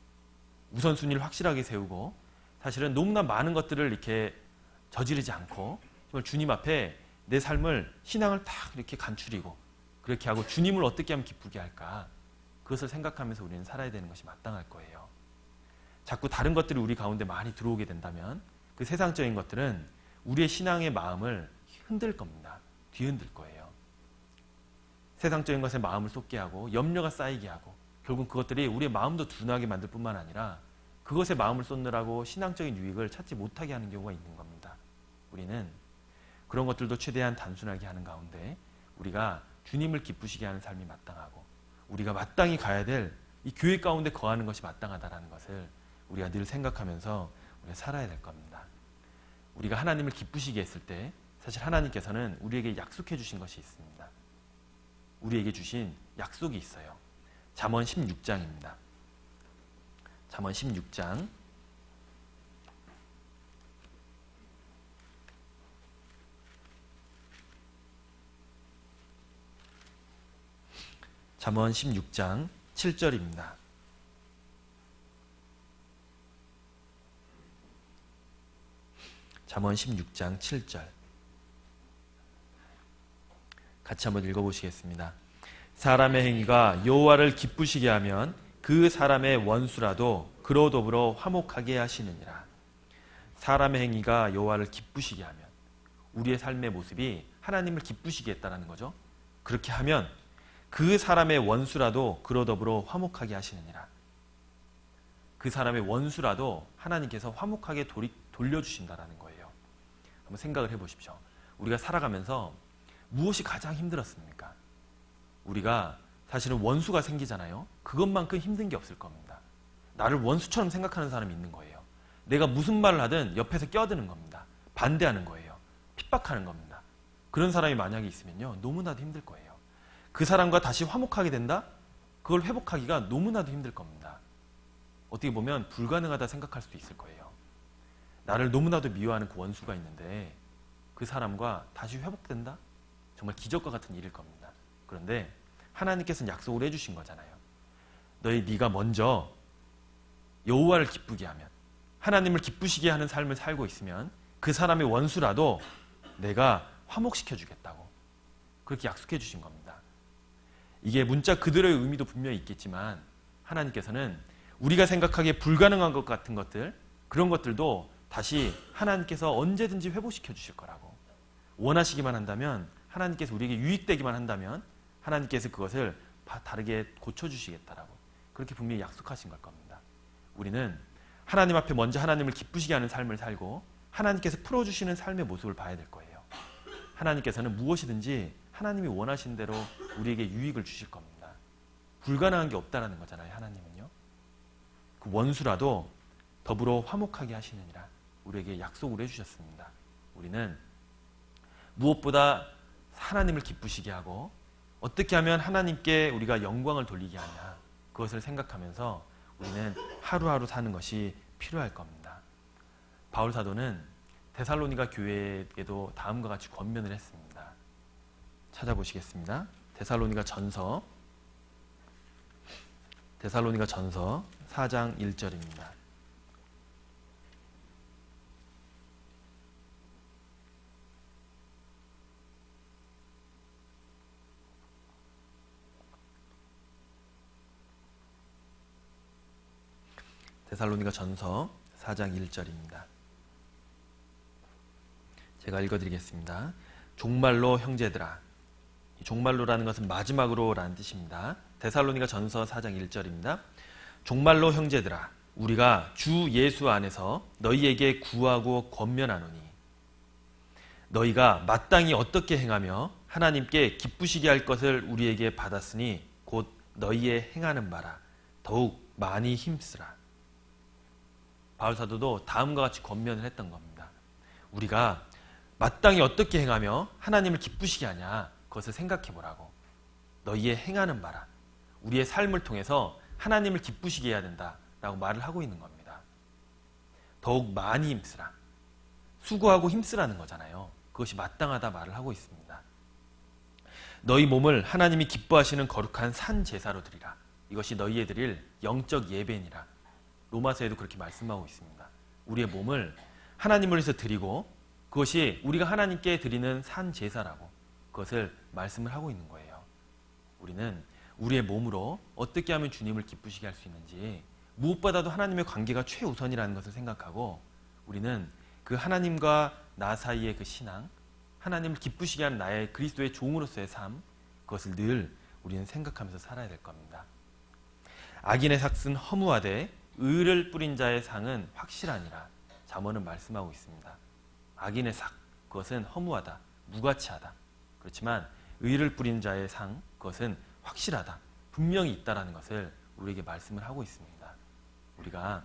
우선순위를 확실하게 세우고 사실은 너무나 많은 것들을 이렇게 저지르지 않고 정말 주님 앞에 내 삶을, 신앙을 딱 이렇게 간추리고 그렇게 하고 주님을 어떻게 하면 기쁘게 할까, 그것을 생각하면서 우리는 살아야 되는 것이 마땅할 거예요. 자꾸 다른 것들이 우리 가운데 많이 들어오게 된다면 그 세상적인 것들은 우리의 신앙의 마음을 흔들 겁니다. 뒤흔들 거예요. 세상적인 것에 마음을 쏟게 하고 염려가 쌓이게 하고 결국 그것들이 우리의 마음도 둔하게 만들 뿐만 아니라 그것에 마음을 쏟느라고 신앙적인 유익을 찾지 못하게 하는 경우가 있는 겁니다. 우리는 그런 것들도 최대한 단순하게 하는 가운데 우리가 주님을 기쁘시게 하는 삶이 마땅하고 우리가 마땅히 가야 될 이 교회 가운데 거하는 것이 마땅하다는 것을 우리가 늘 생각하면서 우리가 살아야 될 겁니다. 우리가 하나님을 기쁘시게 했을 때 사실 하나님께서는 우리에게 약속해 주신 것이 있습니다. 우리에게 주신 약속이 있어요. 잠언 16장입니다. 잠언 16장 7절입니다. 잠언 16장 7절 같이 한번 읽어보시겠습니다. 사람의 행위가 여호와를 기쁘시게 하면 그 사람의 원수라도 그로 더불어 화목하게 하시느니라. 사람의 행위가 여호와를 기쁘시게 하면 우리의 삶의 모습이 하나님을 기쁘시게 했다는 거죠. 그렇게 하면 그 사람의 원수라도 그로 더불어 화목하게 하시느니라. 그 사람의 원수라도 하나님께서 화목하게 돌려주신다는 거예요. 한번 생각을 해보십시오. 우리가 살아가면서 무엇이 가장 힘들었습니까? 우리가 사실은 원수가 생기잖아요. 그것만큼 힘든 게 없을 겁니다. 나를 원수처럼 생각하는 사람이 있는 거예요. 내가 무슨 말을 하든 옆에서 껴드는 겁니다. 반대하는 거예요. 핍박하는 겁니다. 그런 사람이 만약에 있으면요, 너무나도 힘들 거예요. 그 사람과 다시 화목하게 된다? 그걸 회복하기가 너무나도 힘들 겁니다. 어떻게 보면 불가능하다 생각할 수도 있을 거예요. 나를 너무나도 미워하는 그 원수가 있는데 그 사람과 다시 회복된다? 정말 기적과 같은 일일 겁니다. 그런데 하나님께서는 약속을 해주신 거잖아요. 네가 먼저 여호와를 기쁘게 하면, 하나님을 기쁘시게 하는 삶을 살고 있으면 그 사람의 원수라도 내가 화목시켜 주겠다고 그렇게 약속해 주신 겁니다. 이게 문자 그대로의 의미도 분명히 있겠지만 하나님께서는 우리가 생각하기에 불가능한 것 같은 것들, 그런 것들도 다시 하나님께서 언제든지 회복시켜 주실 거라고, 원하시기만 한다면, 하나님께서 우리에게 유익되기만 한다면 하나님께서 그것을 다르게 고쳐주시겠다라고 그렇게 분명히 약속하신 걸 겁니다. 우리는 하나님 앞에 먼저 하나님을 기쁘시게 하는 삶을 살고 하나님께서 풀어주시는 삶의 모습을 봐야 될 거예요. 하나님께서는 무엇이든지 하나님이 원하신 대로 우리에게 유익을 주실 겁니다. 불가능한 게 없다라는 거잖아요. 하나님은요. 그 원수라도 더불어 화목하게 하시느니라 우리에게 약속을 해주셨습니다. 우리는 무엇보다 하나님을 기쁘시게 하고 어떻게 하면 하나님께 우리가 영광을 돌리게 하냐, 그것을 생각하면서 우리는 하루하루 사는 것이 필요할 겁니다. 바울 사도는 데살로니가 교회에게도 다음과 같이 권면을 했습니다. 찾아보시겠습니다. 데살로니가 전서 4장 1절입니다. 데살로니가 전서 4장 1절입니다. 제가 읽어드리겠습니다. 종말로 형제들아. 이 종말로라는 것은 마지막으로라는 뜻입니다. 데살로니가 전서 4장 1절입니다. 종말로 형제들아, 우리가 주 예수 안에서 너희에게 구하고 권면하노니 너희가 마땅히 어떻게 행하며 하나님께 기쁘시게 할 것을 우리에게 받았으니 곧 너희의 행하는 바라 더욱 많이 힘쓰라. 바울 사도도 다음과 같이 권면을 했던 겁니다. 우리가 마땅히 어떻게 행하며 하나님을 기쁘시게 하냐, 그것을 생각해 보라고. 너희의 행하는 바라, 우리의 삶을 통해서 하나님을 기쁘시게 해야 된다라고 말을 하고 있는 겁니다. 더욱 많이 힘쓰라. 수고하고 힘쓰라는 거잖아요. 그것이 마땅하다 말을 하고 있습니다. 너희 몸을 하나님이 기뻐하시는 거룩한 산 제사로 드리라. 이것이 너희에 드릴 영적 예배니라. 로마서에도 그렇게 말씀하고 있습니다. 우리의 몸을 하나님을 위해서 드리고 그것이 우리가 하나님께 드리는 산 제사라고 그것을 말씀을 하고 있는 거예요. 우리는 우리의 몸으로 어떻게 하면 주님을 기쁘시게 할 수 있는지, 무엇보다도 하나님의 관계가 최우선이라는 것을 생각하고 우리는 그 하나님과 나 사이의 그 신앙, 하나님을 기쁘시게 하는 나의 그리스도의 종으로서의 삶, 그것을 늘 우리는 생각하면서 살아야 될 겁니다. 악인의 삭은 허무하되 의를 뿌린 자의 상은 확실하니라. 잠언은 말씀하고 있습니다. 악인의 삭, 그것은 허무하다, 무가치하다. 그렇지만 의를 뿌린 자의 상, 그것은 확실하다, 분명히 있다라는 것을 우리에게 말씀을 하고 있습니다. 우리가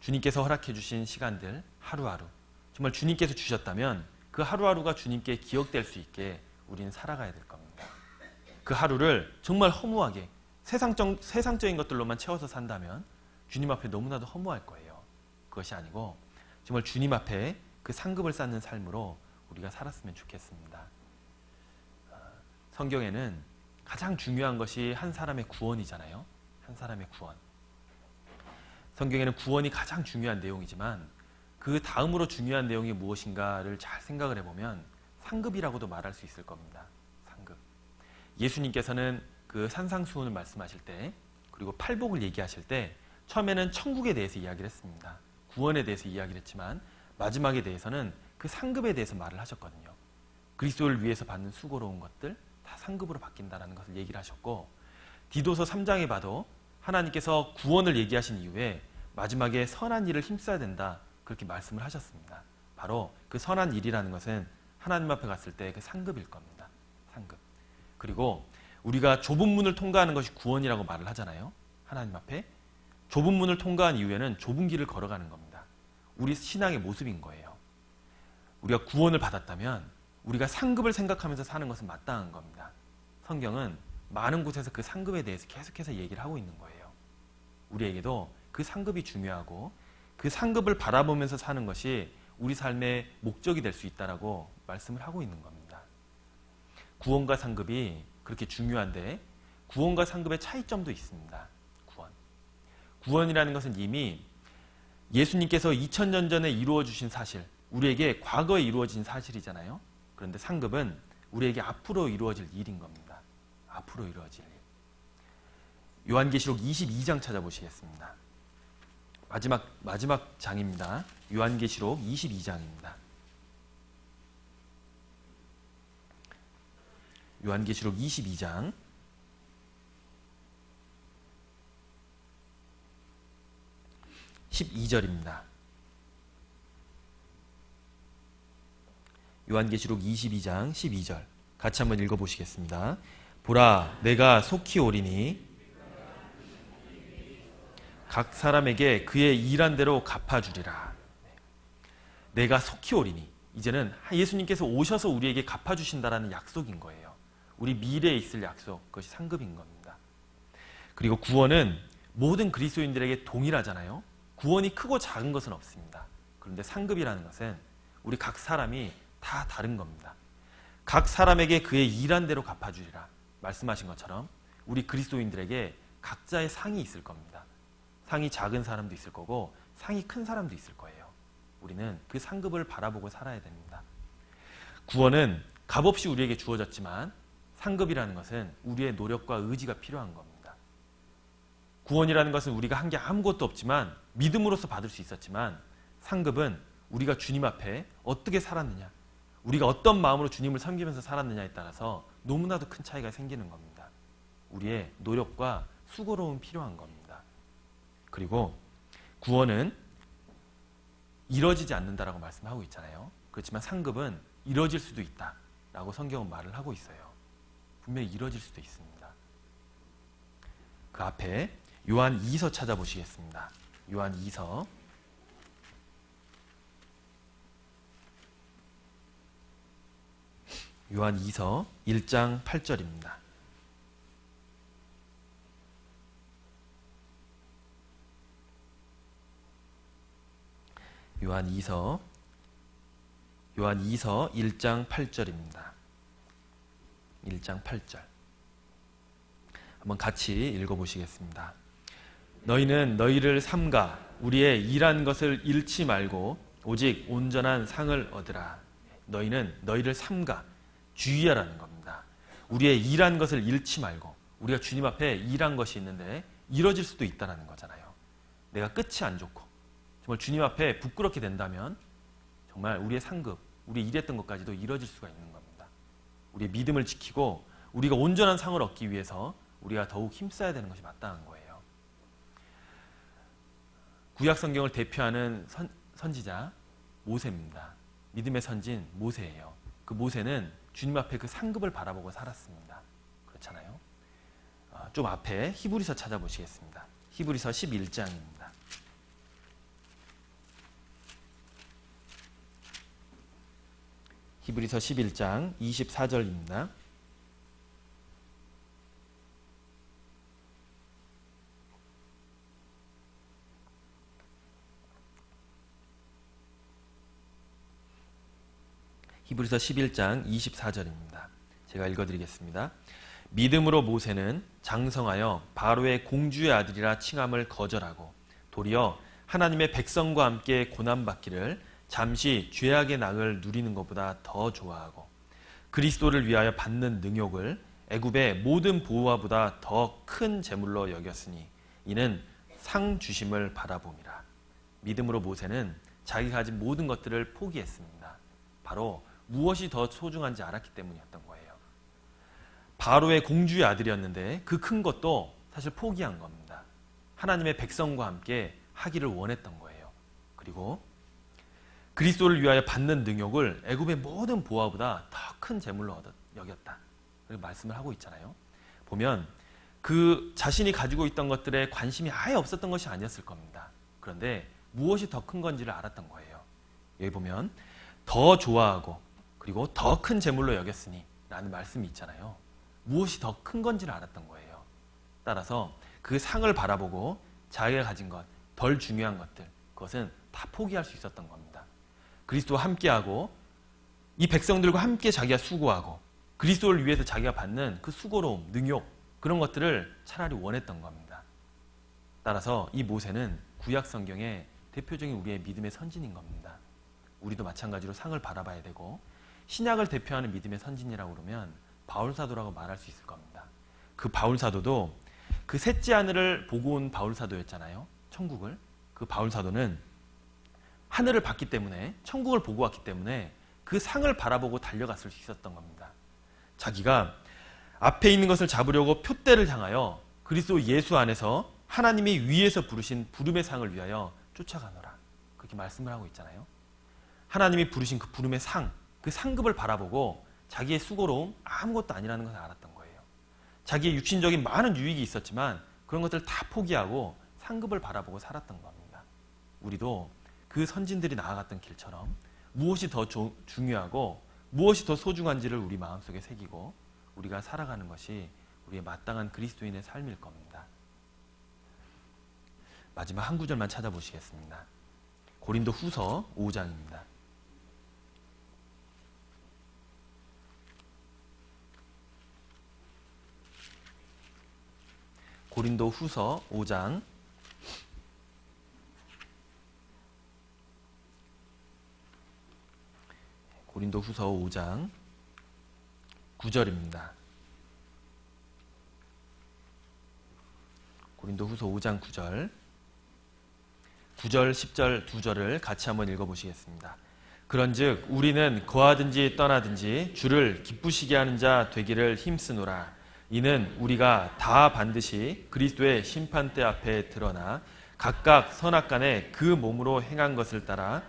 주님께서 허락해 주신 시간들 하루하루 정말 주님께서 주셨다면 그 하루하루가 주님께 기억될 수 있게 우리는 살아가야 될 겁니다. 그 하루를 정말 허무하게 세상적인 것들로만 채워서 산다면 주님 앞에 너무나도 허무할 거예요. 그것이 아니고 정말 주님 앞에 그 상급을 쌓는 삶으로 우리가 살았으면 좋겠습니다. 성경에는 가장 중요한 것이 한 사람의 구원이잖아요. 한 사람의 구원. 성경에는 구원이 가장 중요한 내용이지만 그 다음으로 중요한 내용이 무엇인가를 잘 생각을 해보면 상급이라고도 말할 수 있을 겁니다. 상급. 예수님께서는 그 산상수훈을 말씀하실 때, 그리고 팔복을 얘기하실 때 처음에는 천국에 대해서 이야기를 했습니다. 구원에 대해서 이야기를 했지만 마지막에 대해서는 그 상급에 대해서 말을 하셨거든요. 그리스도를 위해서 받는 수고로운 것들 다 상급으로 바뀐다는 것을 얘기를 하셨고, 디도서 3장에 봐도 하나님께서 구원을 얘기하신 이후에 마지막에 선한 일을 힘써야 된다 그렇게 말씀을 하셨습니다. 바로 그 선한 일이라는 것은 하나님 앞에 갔을 때 그 상급일 겁니다. 상급. 그리고 우리가 좁은 문을 통과하는 것이 구원이라고 말을 하잖아요. 하나님 앞에 좁은 문을 통과한 이후에는 좁은 길을 걸어가는 겁니다. 우리 신앙의 모습인 거예요. 우리가 구원을 받았다면 우리가 상급을 생각하면서 사는 것은 마땅한 겁니다. 성경은 많은 곳에서 그 상급에 대해서 계속해서 얘기를 하고 있는 거예요. 우리에게도 그 상급이 중요하고 그 상급을 바라보면서 사는 것이 우리 삶의 목적이 될 수 있다라고 말씀을 하고 있는 겁니다. 구원과 상급이 그렇게 중요한데 구원과 상급의 차이점도 있습니다. 구원이라는 것은 이미 예수님께서 2000년 전에 이루어 주신 사실, 우리에게 과거에 이루어진 사실이잖아요. 그런데 상급은 우리에게 앞으로 이루어질 일인 겁니다. 앞으로 이루어질 일. 요한계시록 22장 찾아보시겠습니다. 마지막 장입니다. 요한계시록 22장입니다. 요한계시록 22장 12절입니다. 요한계시록 22장 12절 같이 한번 읽어보시겠습니다. 보라, 내가 속히 오리니 각 사람에게 그의 일한 대로 갚아주리라. 내가 속히 오리니, 이제는 예수님께서 오셔서 우리에게 갚아주신다라는 약속인 거예요. 우리 미래에 있을 약속, 그것이 상급인 겁니다. 그리고 구원은 모든 그리스도인들에게 동일하잖아요. 구원이 크고 작은 것은 없습니다. 그런데 상급이라는 것은 우리 각 사람이 다 다른 겁니다. 각 사람에게 그의 일한 대로 갚아주리라 말씀하신 것처럼 우리 그리스도인들에게 각자의 상이 있을 겁니다. 상이 작은 사람도 있을 거고 상이 큰 사람도 있을 거예요. 우리는 그 상급을 바라보고 살아야 됩니다. 구원은 값없이 우리에게 주어졌지만 상급이라는 것은 우리의 노력과 의지가 필요한 겁니다. 구원이라는 것은 우리가 한 게 아무것도 없지만 믿음으로써 받을 수 있었지만 상급은 우리가 주님 앞에 어떻게 살았느냐, 우리가 어떤 마음으로 주님을 섬기면서 살았느냐에 따라서 너무나도 큰 차이가 생기는 겁니다. 우리의 노력과 수고로움이 필요한 겁니다. 그리고 구원은 이뤄지지 않는다라고 말씀하고 있잖아요. 그렇지만 상급은 이뤄질 수도 있다라고 성경은 말을 하고 있어요. 분명히 이뤄질 수도 있습니다. 그 앞에 요한 2서 찾아보시겠습니다. 요한 2서 요한 2서 1장 8절입니다. 요한 2서 1장 8절입니다. 1장 8절. 한번 같이 읽어보시겠습니다. 너희는 너희를 삼가 우리의 일한 것을 잃지 말고 오직 온전한 상을 얻으라. 너희는 너희를 삼가 주의하라는 겁니다. 우리의 일한 것을 잃지 말고, 우리가 주님 앞에 일한 것이 있는데 이뤄질 수도 있다는 거잖아요. 내가 끝이 안 좋고 정말 주님 앞에 부끄럽게 된다면 정말 우리의 상급, 우리 일했던 것까지도 이뤄질 수가 있는 겁니다. 우리의 믿음을 지키고 우리가 온전한 상을 얻기 위해서 우리가 더욱 힘써야 되는 것이 마땅한 거예요. 구약 성경을 대표하는 선지자 모세입니다. 믿음의 선진 모세예요. 그 모세는 주님 앞에 그 상급을 바라보고 살았습니다. 그렇잖아요. 좀 앞에 히브리서 찾아보시겠습니다. 히브리서 11장입니다. 히브리서 11장 24절입니다. 히브리서 11장 24절입니다. 제가 읽어드리겠습니다. 믿음으로 모세는 장성하여 바로의 공주의 아들이라 칭함을 거절하고 도리어 하나님의 백성과 함께 고난받기를 잠시 죄악의 낙을 누리는 것보다 더 좋아하고 그리스도를 위하여 받는 능욕을 애굽의 모든 보호와보다 더 큰 재물로 여겼으니 이는 상 주심을 바라봄이라. 믿음으로 모세는 자기가 가진 모든 것들을 포기했습니다. 바로 무엇이 더 소중한지 알았기 때문이었던 거예요. 바로의 공주의 아들이었는데 그 큰 것도 사실 포기한 겁니다. 하나님의 백성과 함께 하기를 원했던 거예요. 그리고 그리스도를 위하여 받는 능욕을 애굽의 모든 보화보다 더 큰 재물로 여겼다. 그렇게 말씀을 하고 있잖아요. 보면 그 자신이 가지고 있던 것들에 관심이 아예 없었던 것이 아니었을 겁니다. 그런데 무엇이 더 큰 건지를 알았던 거예요. 여기 보면 더 좋아하고 그리고 더 큰 재물로 여겼으니 라는 말씀이 있잖아요. 무엇이 더 큰 건지를 알았던 거예요. 따라서 그 상을 바라보고 자기가 가진 것, 덜 중요한 것들, 그것은 다 포기할 수 있었던 겁니다. 그리스도와 함께하고 이 백성들과 함께 자기가 수고하고 그리스도를 위해서 자기가 받는 그 수고로움, 능욕 그런 것들을 차라리 원했던 겁니다. 따라서 이 모세는 구약 성경의 대표적인 우리의 믿음의 선진인 겁니다. 우리도 마찬가지로 상을 바라봐야 되고 신약을 대표하는 믿음의 선진이라고 그러면 바울사도라고 말할 수 있을 겁니다. 그 바울사도도 그 셋째 하늘을 보고 온 바울사도였잖아요. 천국을. 그 바울사도는 하늘을 봤기 때문에 천국을 보고 왔기 때문에 그 상을 바라보고 달려갔을 수 있었던 겁니다. 자기가 앞에 있는 것을 잡으려고 표대를 향하여 그리스도 예수 안에서 하나님이 위에서 부르신 부름의 상을 위하여 쫓아가노라. 그렇게 말씀을 하고 있잖아요. 하나님이 부르신 그 부름의 상, 그 상급을 바라보고 자기의 수고로움 아무것도 아니라는 것을 알았던 거예요. 자기의 육신적인 많은 유익이 있었지만 그런 것들을 다 포기하고 상급을 바라보고 살았던 겁니다. 우리도 그 선진들이 나아갔던 길처럼 무엇이 더 중요하고 무엇이 더 소중한지를 우리 마음속에 새기고 우리가 살아가는 것이 우리의 마땅한 그리스도인의 삶일 겁니다. 마지막 한 구절만 찾아보시겠습니다. 고린도 후서 5장입니다. 고린도 후서 5장 고린도 후서 5장 9절입니다. 고린도 후서 5장 9절 9절, 10절 두 절을 같이 한번 읽어보시겠습니다. 그런즉 우리는 거하든지 떠나든지 주를 기쁘시게 하는 자 되기를 힘쓰노라. 이는 우리가 다 반드시 그리스도의 심판대 앞에 드러나 각각 선악간에 그 몸으로 행한 것을 따라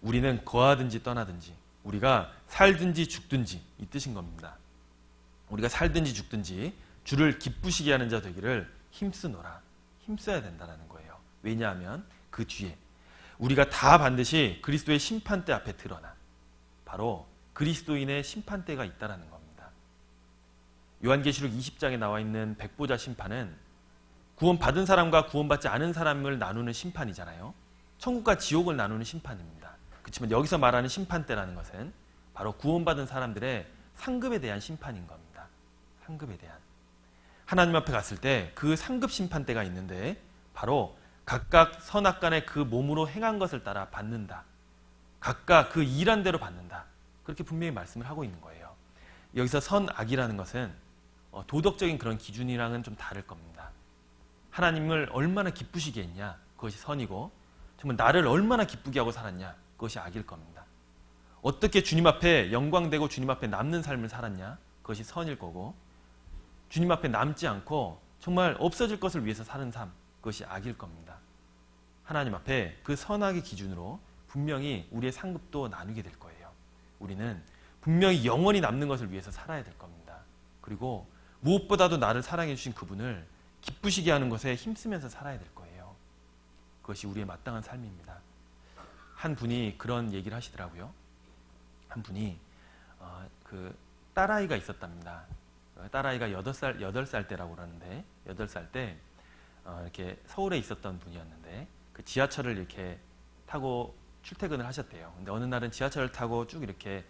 우리는 거하든지 떠나든지 우리가 살든지 죽든지 이 뜻인 겁니다. 우리가 살든지 죽든지 주를 기쁘시게 하는 자 되기를 힘쓰노라. 힘써야 된다는 거예요. 왜냐하면 그 뒤에 우리가 다 반드시 그리스도의 심판대 앞에 드러나 바로 그리스도인의 심판대가 있다는 겁니다. 요한계시록 20장에 나와 있는 백보자 심판은 구원받은 사람과 구원받지 않은 사람을 나누는 심판이잖아요. 천국과 지옥을 나누는 심판입니다. 그렇지만 여기서 말하는 심판대라는 것은 바로 구원받은 사람들의 상급에 대한 심판인 겁니다. 상급에 대한. 하나님 앞에 갔을 때 그 상급 심판대가 있는데 바로 각각 선악간에 그 몸으로 행한 것을 따라 받는다. 각각 그 일한 대로 받는다. 그렇게 분명히 말씀을 하고 있는 거예요. 여기서 선악이라는 것은 도덕적인 그런 기준이랑은 좀 다를 겁니다. 하나님을 얼마나 기쁘시게 했냐, 그것이 선이고 정말 나를 얼마나 기쁘게 하고 살았냐, 그것이 악일 겁니다. 어떻게 주님 앞에 영광되고 주님 앞에 남는 삶을 살았냐, 그것이 선일 거고 주님 앞에 남지 않고 정말 없어질 것을 위해서 사는 삶, 그것이 악일 겁니다. 하나님 앞에 그 선악의 기준으로 분명히 우리의 상급도 나누게 될 거예요. 우리는 분명히 영원히 남는 것을 위해서 살아야 될 겁니다. 그리고 무엇보다도 나를 사랑해 주신 그분을 기쁘시게 하는 것에 힘쓰면서 살아야 될 거예요. 그것이 우리의 마땅한 삶입니다. 한 분이 그런 얘기를 하시더라고요. 한 분이 그 딸아이가 있었답니다. 딸아이가 8살 때라고 그러는데 8살 때 이렇게 서울에 있었던 분이었는데 그 지하철을 이렇게 타고 출퇴근을 하셨대요. 근데 어느 날은 지하철을 타고 쭉 이렇게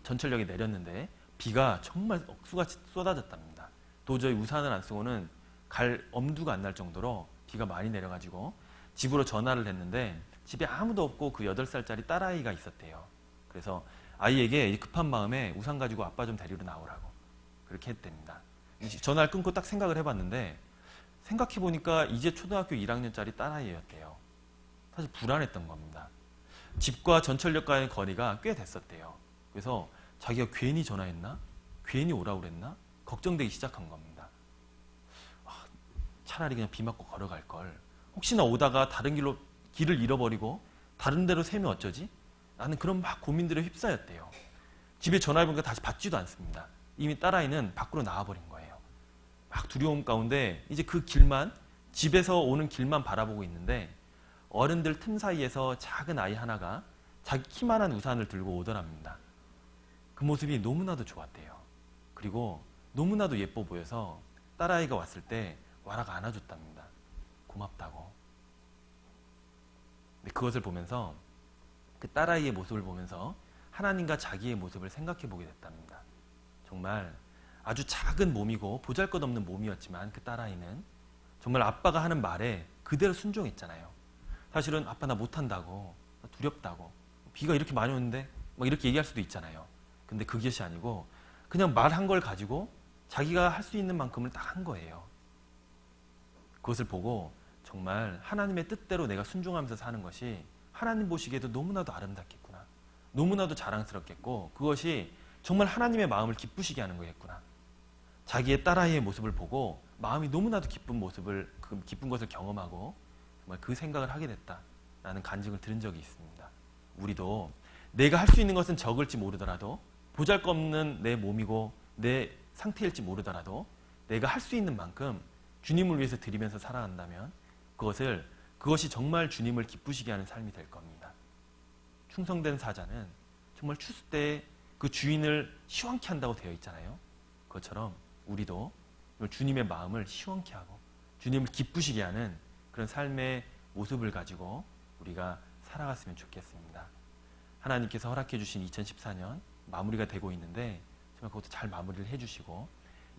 전철역에 내렸는데 비가 정말 억수같이 쏟아졌답니다. 도저히 우산을 안 쓰고는 갈 엄두가 안 날 정도로 비가 많이 내려가지고 집으로 전화를 했는데 집에 아무도 없고 그 8살짜리 딸아이가 있었대요. 그래서 아이에게 급한 마음에 우산 가지고 아빠 좀 데리러 나오라고 그렇게 했답니다. 전화를 끊고 딱 생각을 해봤는데 생각해보니까 이제 초등학교 1학년짜리 딸아이였대요. 사실 불안했던 겁니다. 집과 전철역과의 거리가 꽤 됐었대요. 그래서 자기가 괜히 전화했나? 괜히 오라고 그랬나? 걱정되기 시작한 겁니다. 차라리 그냥 비 맞고 걸어갈 걸. 혹시나 오다가 다른 길로 길을 잃어버리고 다른 데로 새면 어쩌지? 나는 그런 막 고민들에 휩싸였대요. 집에 전화해보니까 다시 받지도 않습니다. 이미 딸아이는 밖으로 나와버린 거예요. 막 두려움 가운데 이제 그 길만, 집에서 오는 길만 바라보고 있는데 어른들 틈 사이에서 작은 아이 하나가 자기 키만한 우산을 들고 오더랍니다. 그 모습이 너무나도 좋았대요. 그리고 너무나도 예뻐 보여서 딸아이가 왔을 때 와라가 안아줬답니다. 고맙다고. 그것을 보면서 그 딸아이의 모습을 보면서 하나님과 자기의 모습을 생각해 보게 됐답니다. 정말 아주 작은 몸이고 보잘것없는 몸이었지만 그 딸아이는 정말 아빠가 하는 말에 그대로 순종했잖아요. 사실은 아빠 나 못한다고, 나 두렵다고, 비가 이렇게 많이 오는데 막 이렇게 얘기할 수도 있잖아요. 근데 그것이 아니고 그냥 말한 걸 가지고 자기가 할 수 있는 만큼을 딱 한 거예요. 그것을 보고 정말 하나님의 뜻대로 내가 순종하면서 사는 것이 하나님 보시기에도 너무나도 아름답겠구나, 너무나도 자랑스럽겠고 그것이 정말 하나님의 마음을 기쁘시게 하는 거겠구나. 자기의 딸아이의 모습을 보고 마음이 너무나도 기쁜 것을 경험하고 정말 그 생각을 하게 됐다라는 간증을 들은 적이 있습니다. 우리도 내가 할 수 있는 것은 적을지 모르더라도, 보잘것없는 내 몸이고 내 상태일지 모르더라도 내가 할 수 있는 만큼 주님을 위해서 드리면서 살아간다면 그것이 정말 주님을 기쁘시게 하는 삶이 될 겁니다. 충성된 사자는 정말 추수 때에 그 주인을 시원케 한다고 되어 있잖아요. 그것처럼 우리도 주님의 마음을 시원케 하고 주님을 기쁘시게 하는 그런 삶의 모습을 가지고 우리가 살아갔으면 좋겠습니다. 하나님께서 허락해 주신 2014년 마무리가 되고 있는데 정말 그것도 잘 마무리를 해주시고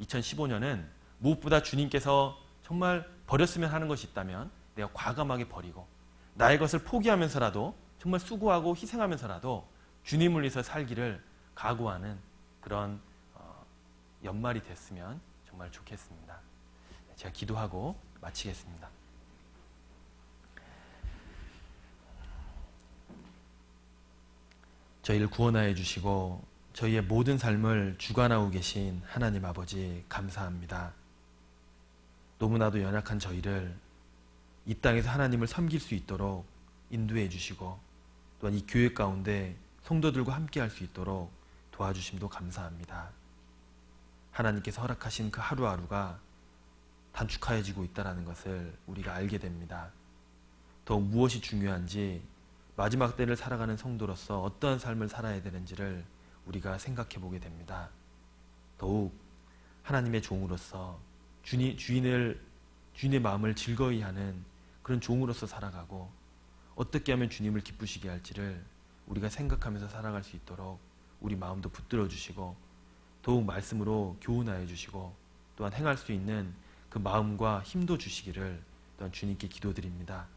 2015년은 무엇보다 주님께서 정말 버렸으면 하는 것이 있다면 내가 과감하게 버리고 나의 것을 포기하면서라도 정말 수고하고 희생하면서라도 주님을 위해서 살기를 각오하는 그런 연말이 됐으면 정말 좋겠습니다. 제가 기도하고 마치겠습니다. 저희를 구원하여 주시고 저희의 모든 삶을 주관하고 계신 하나님 아버지 감사합니다. 너무나도 연약한 저희를 이 땅에서 하나님을 섬길 수 있도록 인도해 주시고 또한 이 교회 가운데 성도들과 함께 할 수 있도록 도와주심도 감사합니다. 하나님께서 허락하신 그 하루하루가 단축하여지고 있다는 것을 우리가 알게 됩니다. 더욱 무엇이 중요한지 마지막 때를 살아가는 성도로서 어떠한 삶을 살아야 되는지를 우리가 생각해 보게 됩니다. 더욱 하나님의 종으로서 주인의 마음을 즐거이 하는 그런 종으로서 살아가고 어떻게 하면 주님을 기쁘시게 할지를 우리가 생각하면서 살아갈 수 있도록 우리 마음도 붙들어 주시고 더욱 말씀으로 교훈하여 주시고 또한 행할 수 있는 그 마음과 힘도 주시기를 또한 주님께 기도드립니다.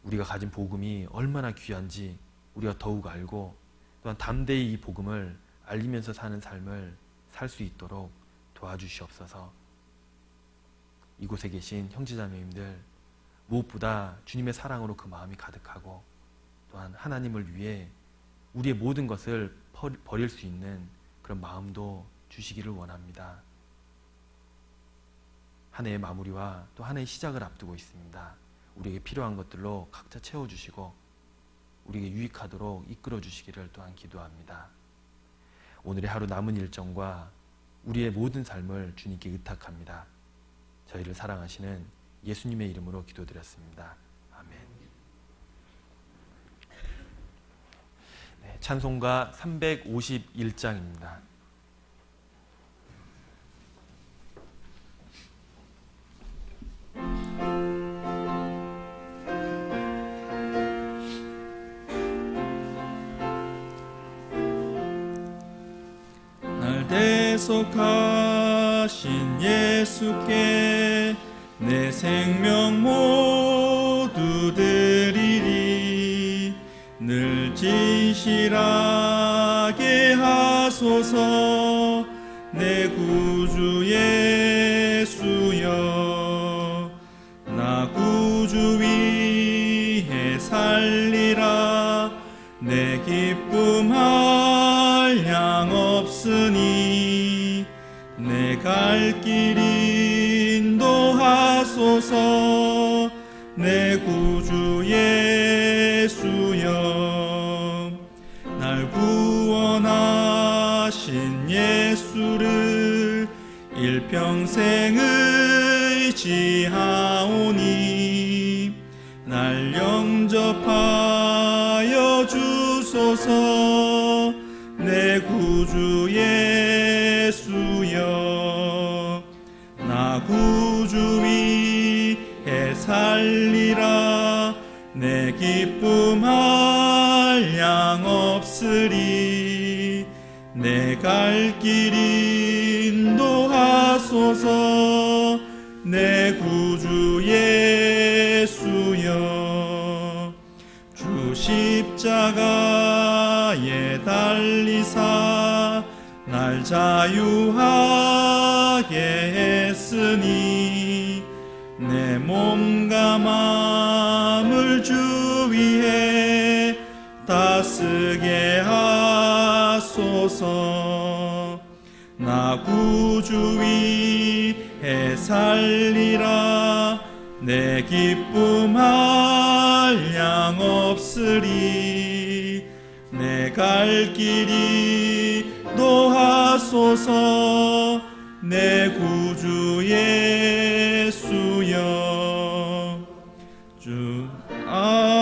우리가 가진 복음이 얼마나 귀한지 우리가 더욱 알고 또한 담대히 이 복음을 알리면서 사는 삶을 살 수 있도록 도와주시옵소서. 이곳에 계신 형제자매님들 무엇보다 주님의 사랑으로 그 마음이 가득하고 또한 하나님을 위해 우리의 모든 것을 버릴 수 있는 그런 마음도 주시기를 원합니다. 한 해의 마무리와 또 한 해의 시작을 앞두고 있습니다. 우리에게 필요한 것들로 각자 채워주시고 우리에게 유익하도록 이끌어 주시기를 또한 기도합니다. 오늘의 하루 남은 일정과 우리의 모든 삶을 주님께 의탁합니다. 저희를 사랑하시는 예수님의 이름으로 기도드렸습니다. 아멘. 네, 찬송가 351장입니다. 대속하신 예수께 내 생명 모두 드리리. 늘 진실하게 하소서. 내 구주 예수여, 나 구주 위에 살리라. 내 기쁨 한량 없으니 내 갈 길 인도하소서. 내 구주 예수여, 날 구원하신 예수를 일평생 의지하오니 날 영접하여 주소서. 내 구주 예수여, 나 구주 위에 살리라. 내 기쁨 한량 없으리. 내 갈 길 인도하소서. 내 구주 예수여. 주 십자가에 달리사 날 자유하게 했으니 내 몸과 마음을 주 위해 다 쓰게 하소서. 나 구주 위해 살리라. 내 기쁨 한량 없으리. 내 갈 길이 도하소서. 내 구주 예수여. 주 아멘.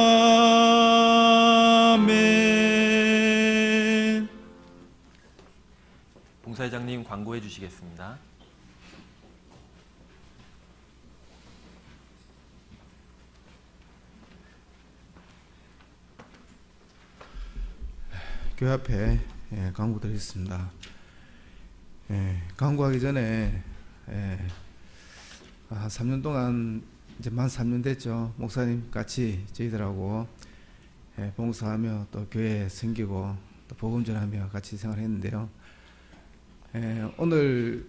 봉사회장님 광고해 주시겠습니다. 교회 앞에 광고 드리겠습니다. 광고하기 전에 3년 동안 이제 만 3년 됐죠. 목사님 같이 저희들하고 봉사하며 또 교회 섬기고 또 복음 전하며 같이 생활했는데요. 오늘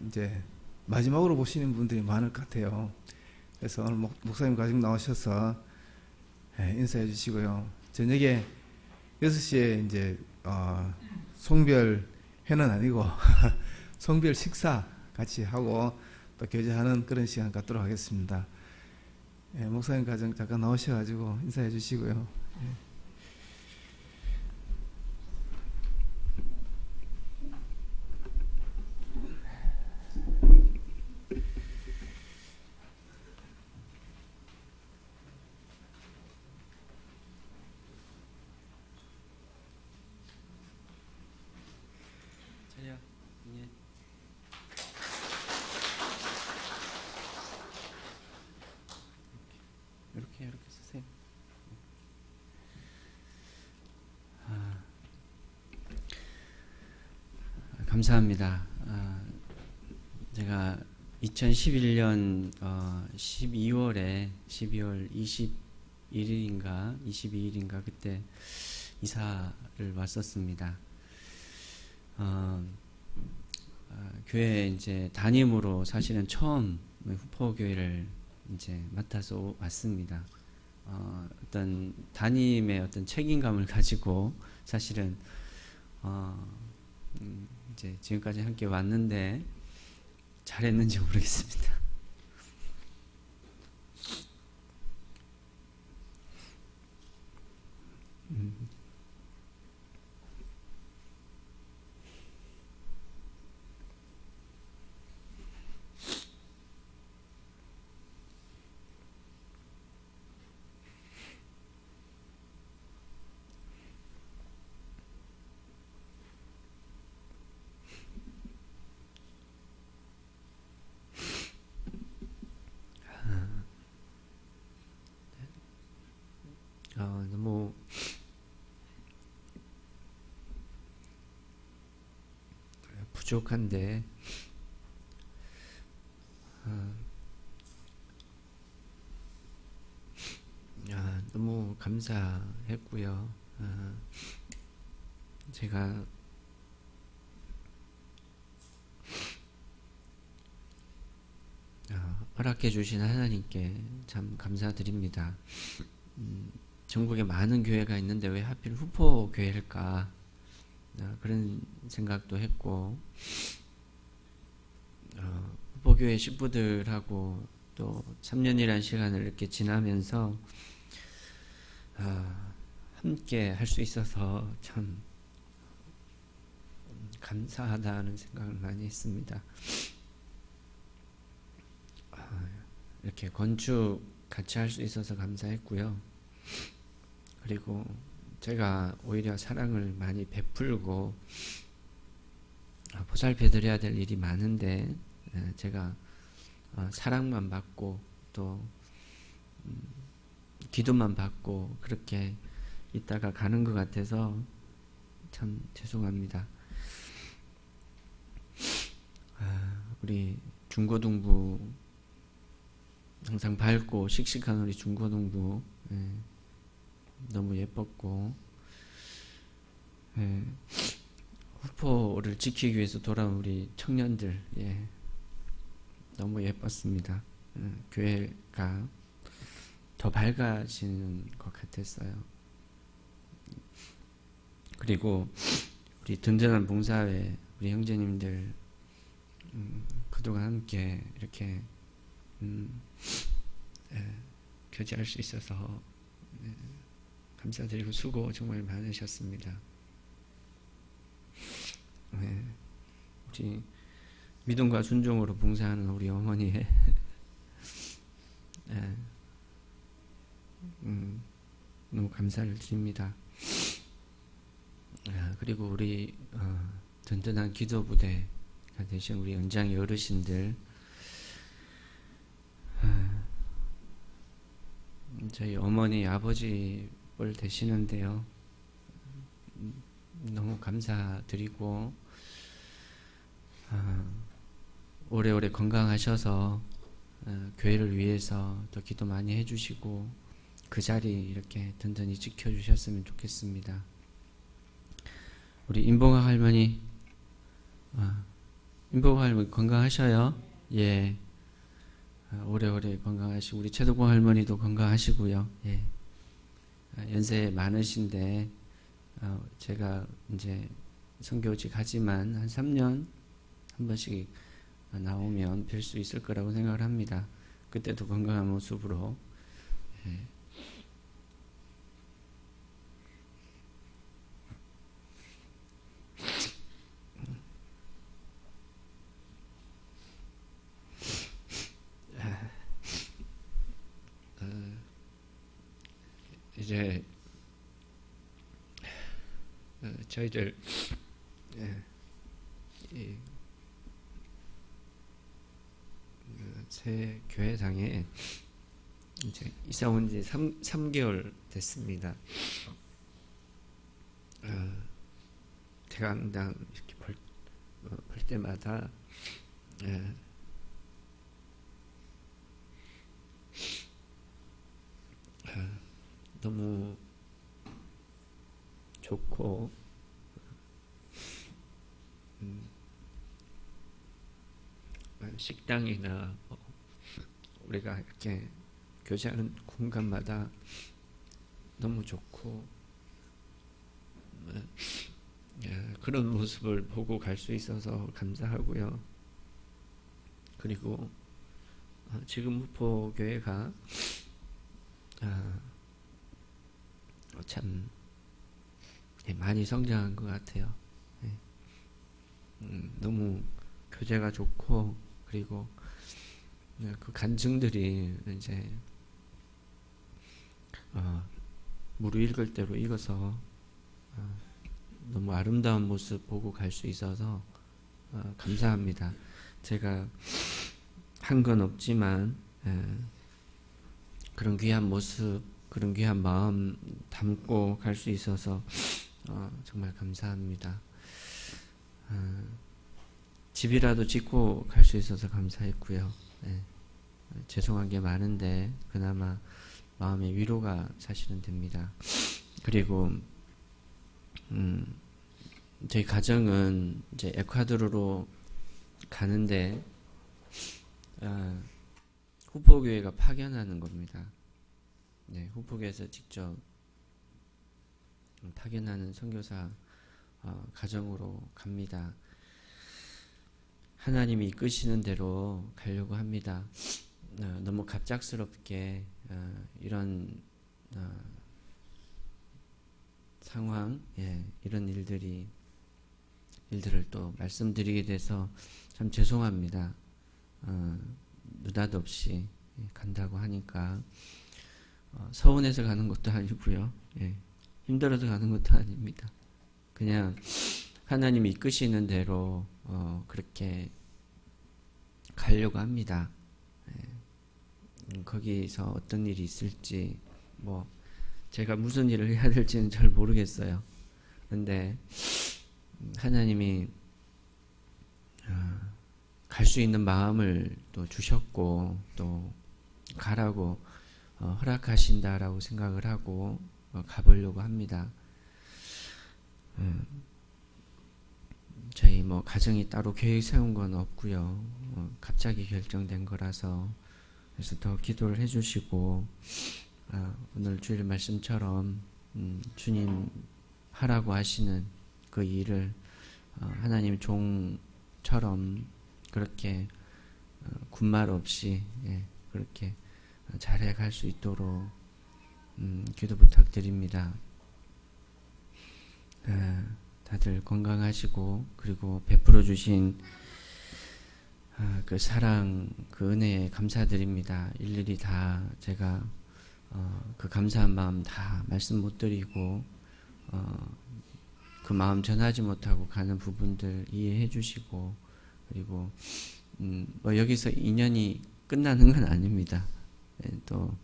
이제 마지막으로 보시는 분들이 많을 것 같아요. 그래서 오늘 목사님 가지고 나오셔서 인사해 주시고요. 저녁에 6시에 이제 송별 회는 아니고 송별 식사 같이 하고 또 교제하는 그런 시간 갖도록 하겠습니다. 목사님 가정 잠깐 나오셔가지고 인사해 주시고요. 이렇게 쓰세요. 감사합니다. 제가 2011년 12월 21일인가 22일인가 그때 이사를 왔었습니다. 교회 이제 담임으로 사실은 처음 후포교회를 이제 맡아서 왔습니다. 어떤 담임의 어떤 책임감을 가지고 사실은 이제 지금까지 함께 왔는데 잘했는지 모르겠습니다. 너무 부족한데 너무 감사했고요. 제가 허락해 주신 하나님께 참 감사드립니다. 전국에 많은 교회가 있는데 왜 하필 후포 교회일까? 그런 생각도 했고, 후포 교회 식구들하고 또 3년이라는 시간을 이렇게 지나면서 함께 할 수 있어서 참 감사하다는 생각을 많이 했습니다. 이렇게 건축 같이 할 수 있어서 감사했고요. 그리고 제가 오히려 사랑을 많이 베풀고 보살펴 드려야 될 일이 많은데 제가 사랑만 받고 또 기도만 받고 그렇게 있다가 가는 것 같아서 참 죄송합니다. 우리 중고등부 항상 밝고 씩씩한 우리 중고등부 너무 예뻤고 후포를 지키기 위해서 돌아온 우리 청년들 너무 예뻤습니다. 교회가 더 밝아지는 것 같았어요. 그리고 우리 든든한 봉사회 우리 형제님들 그동안 함께 이렇게 교제할 수 있어서 감사드리고 수고 정말 많으셨습니다. 우리 믿음과 순종으로 봉사하는 우리 어머니의 너무 감사를 드립니다. 그리고 우리 든든한 기도 부대가 되신 우리 연장의 어르신들, 저희 어머니 아버지 뻘 되시는데요. 너무 감사드리고 오래오래 건강하셔서 교회를 위해서 더 기도 많이 해주시고 그 자리 이렇게 든든히 지켜주셨으면 좋겠습니다. 우리 임봉학 할머니, 임봉학 할머니 건강하셔요? 예. 오래오래 건강하시고 우리 최덕봉 할머니도 건강하시고요. 예. 연세 많으신데 제가 이제 선교직 하지만 한 3년 한 번씩 나오면 뵐 수 있을 거라고 생각을 합니다. 그때도 건강한 모습으로 이제 저희들 새 교회당에 이제 이사 온 지 3개월 됐습니다. 대강당 이렇게 볼 때마다 너무 좋고 식당이나 우리가 이렇게 교제하는 공간마다 너무 좋고 그런 모습을 보고 갈 수 있어서 감사하고요. 그리고 지금 무포교회가 참 많이 성장한 것 같아요. 너무 교제가 좋고 그리고 그 간증들이 이제 무르익을 대로 익어서 너무 아름다운 모습 보고 갈 수 있어서 감사합니다. 제가 한 건 없지만 그런 귀한 모습, 그런 귀한 마음 담고 갈 수 있어서 정말 감사합니다. 집이라도 짓고 갈 수 있어서 감사했고요. 죄송한 게 많은데 그나마 마음의 위로가 사실은 됩니다. 그리고 저희 가정은 이제 에콰도르로 가는데 후포교회가 파견하는 겁니다. 네, 후포교회에서 직접 파견하는 선교사 가정으로 갑니다. 하나님이 이끄시는 대로 가려고 합니다. 너무 갑작스럽게 이런 상황, 이런 일들을 또 말씀드리게 돼서 참 죄송합니다. 느닷없이 간다고 하니까 서운해서 가는 것도 아니고요. 힘들어서 가는 것도 아닙니다. 그냥 하나님이 이끄시는 대로 그렇게 가려고 합니다. 거기서 어떤 일이 있을지 뭐 제가 무슨 일을 해야 될지는 잘 모르겠어요. 그런데 하나님이 갈 수 있는 마음을 또 주셨고 또 가라고 허락하신다라고 생각을 하고 가보려고 합니다. 저희 뭐 가정이 따로 계획 세운 건 없고요. 갑자기 결정된 거라서 그래서 더 기도를 해주시고 오늘 주일 말씀처럼 주님 하라고 하시는 그 일을 하나님 종처럼 그렇게 군말 없이 그렇게 잘해 갈 수 있도록 기도 부탁드립니다. 다들 건강하시고 그리고 베풀어 주신 그 사랑, 그 은혜에 감사드립니다. 일일이 다 제가 그 감사한 마음 다 말씀 못 드리고 그 마음 전하지 못하고 가는 부분들 이해해 주시고 그리고 뭐 여기서 인연이 끝나는 건 아닙니다. 또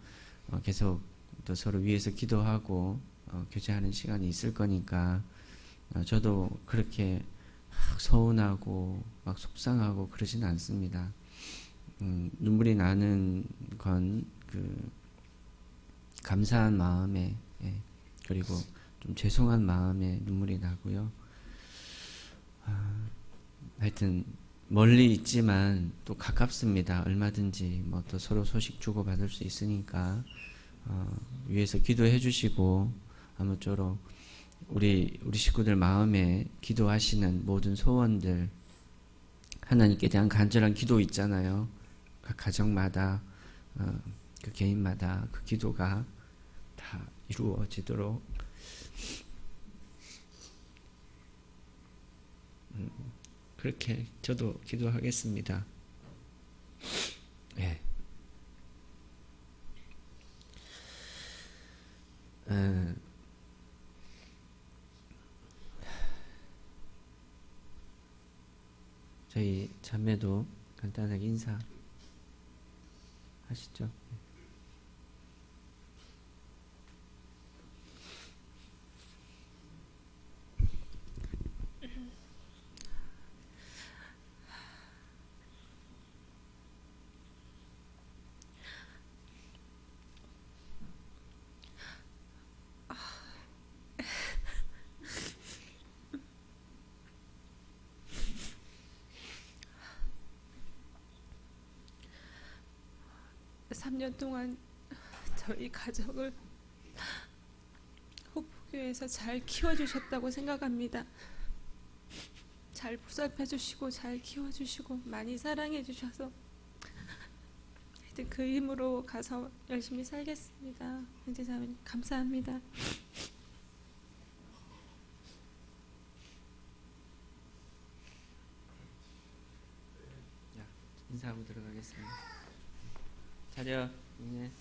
계속 또 서로 위해서 기도하고 교제하는 시간이 있을 거니까 저도 그렇게 서운하고 막 속상하고 그러지는 않습니다. 눈물이 나는 건 그 감사한 마음에 그리고 좀 죄송한 마음에 눈물이 나고요. 하여튼 멀리 있지만 또 가깝습니다. 얼마든지 뭐 또 서로 소식 주고 받을 수 있으니까 위해서 기도해 주시고 아무쪼록 우리 식구들 마음에 기도하시는 모든 소원들 하나님께 대한 간절한 기도 있잖아요. 각 가정마다 그 개인마다 그 기도가 다 이루어지도록 그렇게 저도 기도하겠습니다. 예. 저희 자매도 간단하게 인사 하시죠. 삼 년 동안 저희 가족을 호프교에서 잘 키워주셨다고 생각합니다. 잘 보살펴주시고 잘 키워주시고 많이 사랑해주셔서 하여튼 그 힘으로 가서 열심히 살겠습니다. 형제자매님 감사합니다. 인사하고 들어가겠습니다. 차려. 네.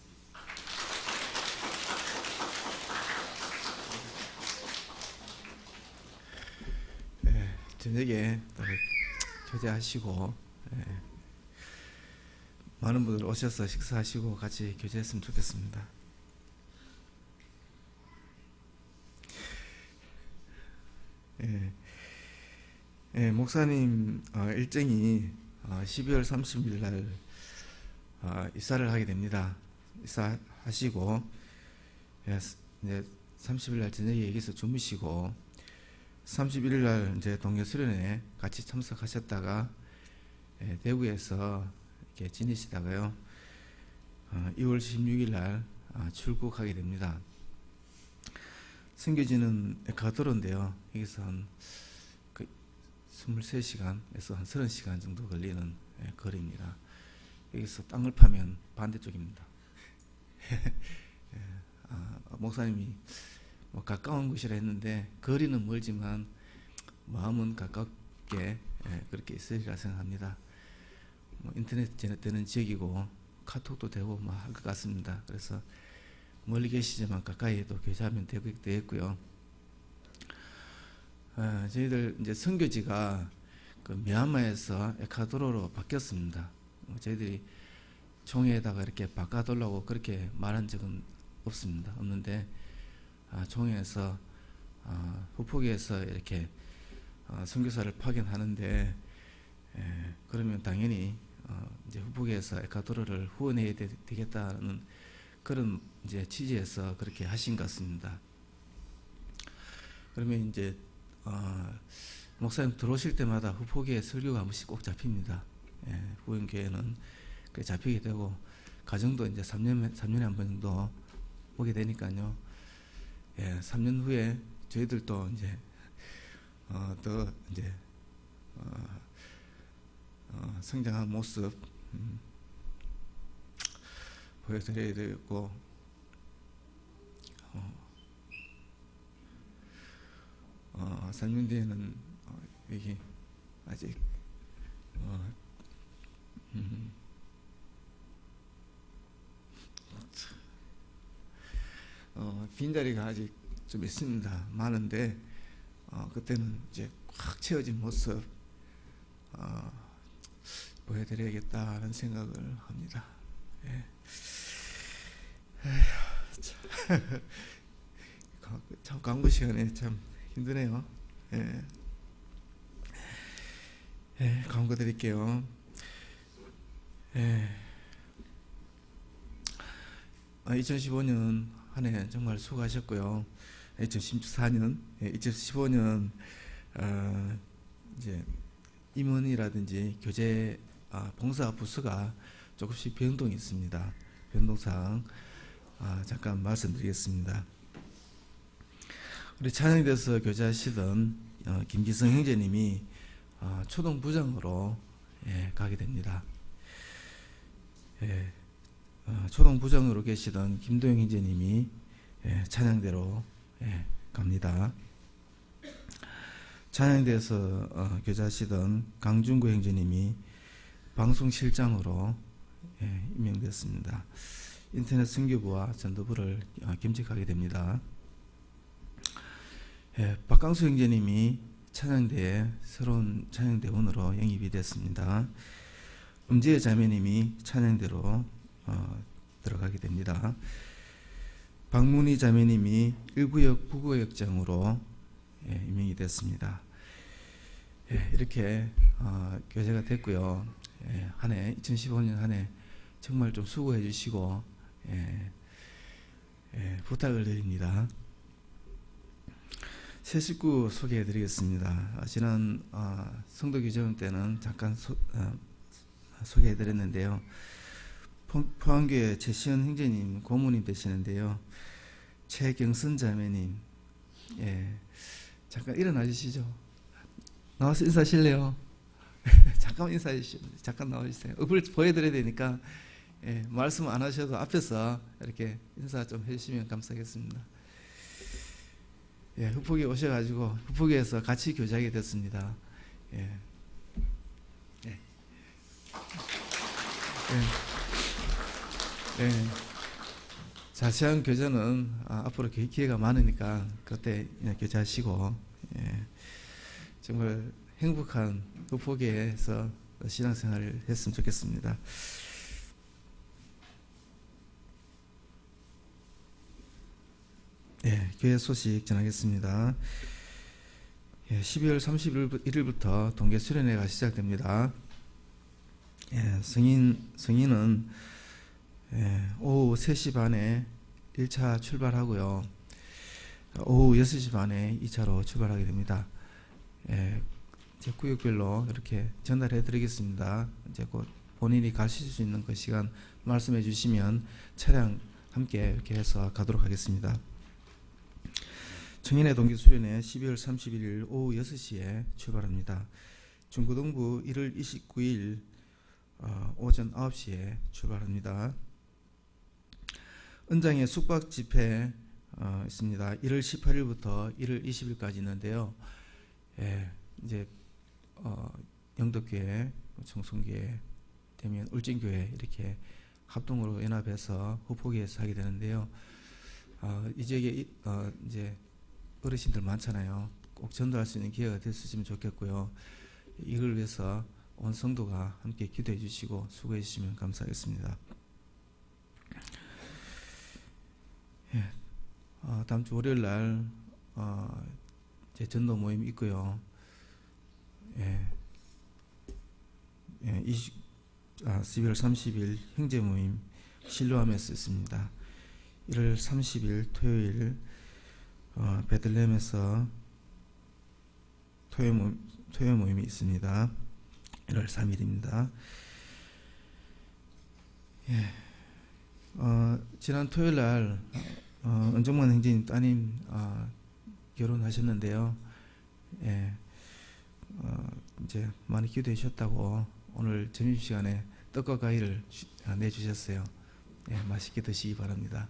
저녁에 또 교제하시고 많은 분들 오셔서 식사하시고 같이 교제했으면 좋겠습니다. 목사님 일정이 12월 30일 날 입사를 하게 됩니다. 입사하시고 이제 30일 날 저녁에 여기서 주무시고 31일 날 이제 동료 수련회 같이 참석하셨다가 대구에서 이렇게 지내시다가요 2월 16일 날 출국하게 됩니다. 선교지는 에콰도르인데요. 여기서 한 23시간에서 한 30시간 정도 걸리는 거리입니다. 여기서 땅을 파면 반대쪽입니다. 목사님이 뭐 가까운 곳이라 했는데 거리는 멀지만 마음은 가깝게 그렇게 있으리라 생각합니다. 뭐 인터넷 되는 지역이고 카톡도 되고 뭐 할 것 같습니다. 그래서 멀리 계시지만 가까이에도 교제하면 되겠고요. 저희들 이제 선교지가 그 미얀마에서 에콰도르로 바뀌었습니다. 저희들이 총회에다가 이렇게 바꿔달라고 그렇게 말한 적은 없습니다. 없는데 총회에서 후포기에서 이렇게 선교사를 파견하는데 그러면 당연히 이제 후포기에서 에콰도르를 후원해야 되겠다는 그런 이제 취지에서 그렇게 하신 것 같습니다. 그러면 이제 목사님 들어오실 때마다 후포기에 설교가 한 번씩 꼭 잡힙니다. 후원교회는 그 잡히게 되고 가정도 이제 3년에 한 번 정도 오게 되니까요. 3년 후에 저희들도 이제 더 이제 성장한 모습 보여드려야 되고 3년 뒤에는 여기 아직 빈자리가 아직 좀 있습니다. 많은데 그때는 이제 확 채워진 모습 보여드려야겠다는 생각을 합니다. 참 광고 시간에 참 힘드네요. 광고 드릴게요. 2015년 한 해 정말 수고하셨고요. 2014년, 2015년 이제 임원이라든지 교재 봉사 부서가 조금씩 변동이 있습니다. 변동사항 잠깐 말씀드리겠습니다. 우리 찬양대에서 교제하시던 김기성 형제님이 초동부장으로 가게 됩니다. 초동부장으로 계시던 김도영 형제님이 찬양대로 갑니다. 찬양대에서 교제하시던 강준구 형제님이 방송실장으로 임명됐습니다. 인터넷 선교부와 전도부를 겸직하게 됩니다. 박강수 형제님이 찬양대에 새로운 찬양대원으로 영입이 됐습니다. 음지혜 자매님이 찬양대로 들어가게 됩니다. 박문희 자매님이 1구역 부구역장으로 임명이 됐습니다. 이렇게 교제가 됐고요. 한 해 2015년 한 해 정말 좀 수고해 주시고 부탁을 드립니다. 새 식구 소개해 드리겠습니다. 지난 성도기자회 때는 잠깐 소개해 드렸는데요. 포항교회 최시현 형제님 고모님 되시는데요. 최경선 자매님, 잠깐 일어나 주시죠. 나와서 인사하실래요? 잠깐 인사해 주시죠. 잠깐 나와주세요. 얼굴 보여드려야 되니까 말씀 안 하셔도 앞에서 이렇게 인사 좀 해주시면 감사하겠습니다. 흑포기에 오셔가지고 흑포기에서 같이 교제하게 됐습니다. 자세한 교제는 앞으로 기회가 많으니까 그때 교제하시고 정말 행복한 흑포기에서 신앙생활을 했으면 좋겠습니다. 교회 소식 전하겠습니다. 12월 31일부터 동계 수련회가 시작됩니다. 성인은 오후 3시 반에 1차 출발하고요. 오후 6시 반에 2차로 출발하게 됩니다. 제 구역별로 이렇게 전달해 드리겠습니다. 이제 곧 본인이 가실 수 있는 그 시간 말씀해 주시면 차량 함께 이렇게 해서 가도록 하겠습니다. 청인의 동계 수련회 12월 31일 오후 6시에 출발합니다. 중고등부 1월 29일 오전 9시에 출발합니다. 은장에 숙박 집회 있습니다. 1월 18일부터 1월 20일까지 있는데요. 이제 영덕교회, 청송교회, 되면 울진교회 이렇게 합동으로 연합해서 후포기에서 하게 되는데요. 이 지역에 이제 어르신들 많잖아요. 꼭 전도할 수 있는 기회가 됐으면 좋겠고요. 이걸 위해서 온 성도가 함께 기도해 주시고 수고해 주시면 감사하겠습니다. 다음 주 월요일 날 제 전도 모임 있고요. 12월 30일 형제 모임 실로암에서 있습니다. 1월 30일 토요일 베들레헴에서 토요 모임이 있습니다. 1월 3일입니다. 지난 토요일 날 은정만 형제님 따님 결혼하셨는데요. 이제 많이 기도해 주셨다고 오늘 점심시간에 떡과 과일을 내주셨어요. 맛있게 드시기 바랍니다.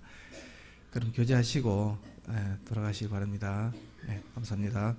그럼 교제하시고 돌아가시기 바랍니다. 감사합니다.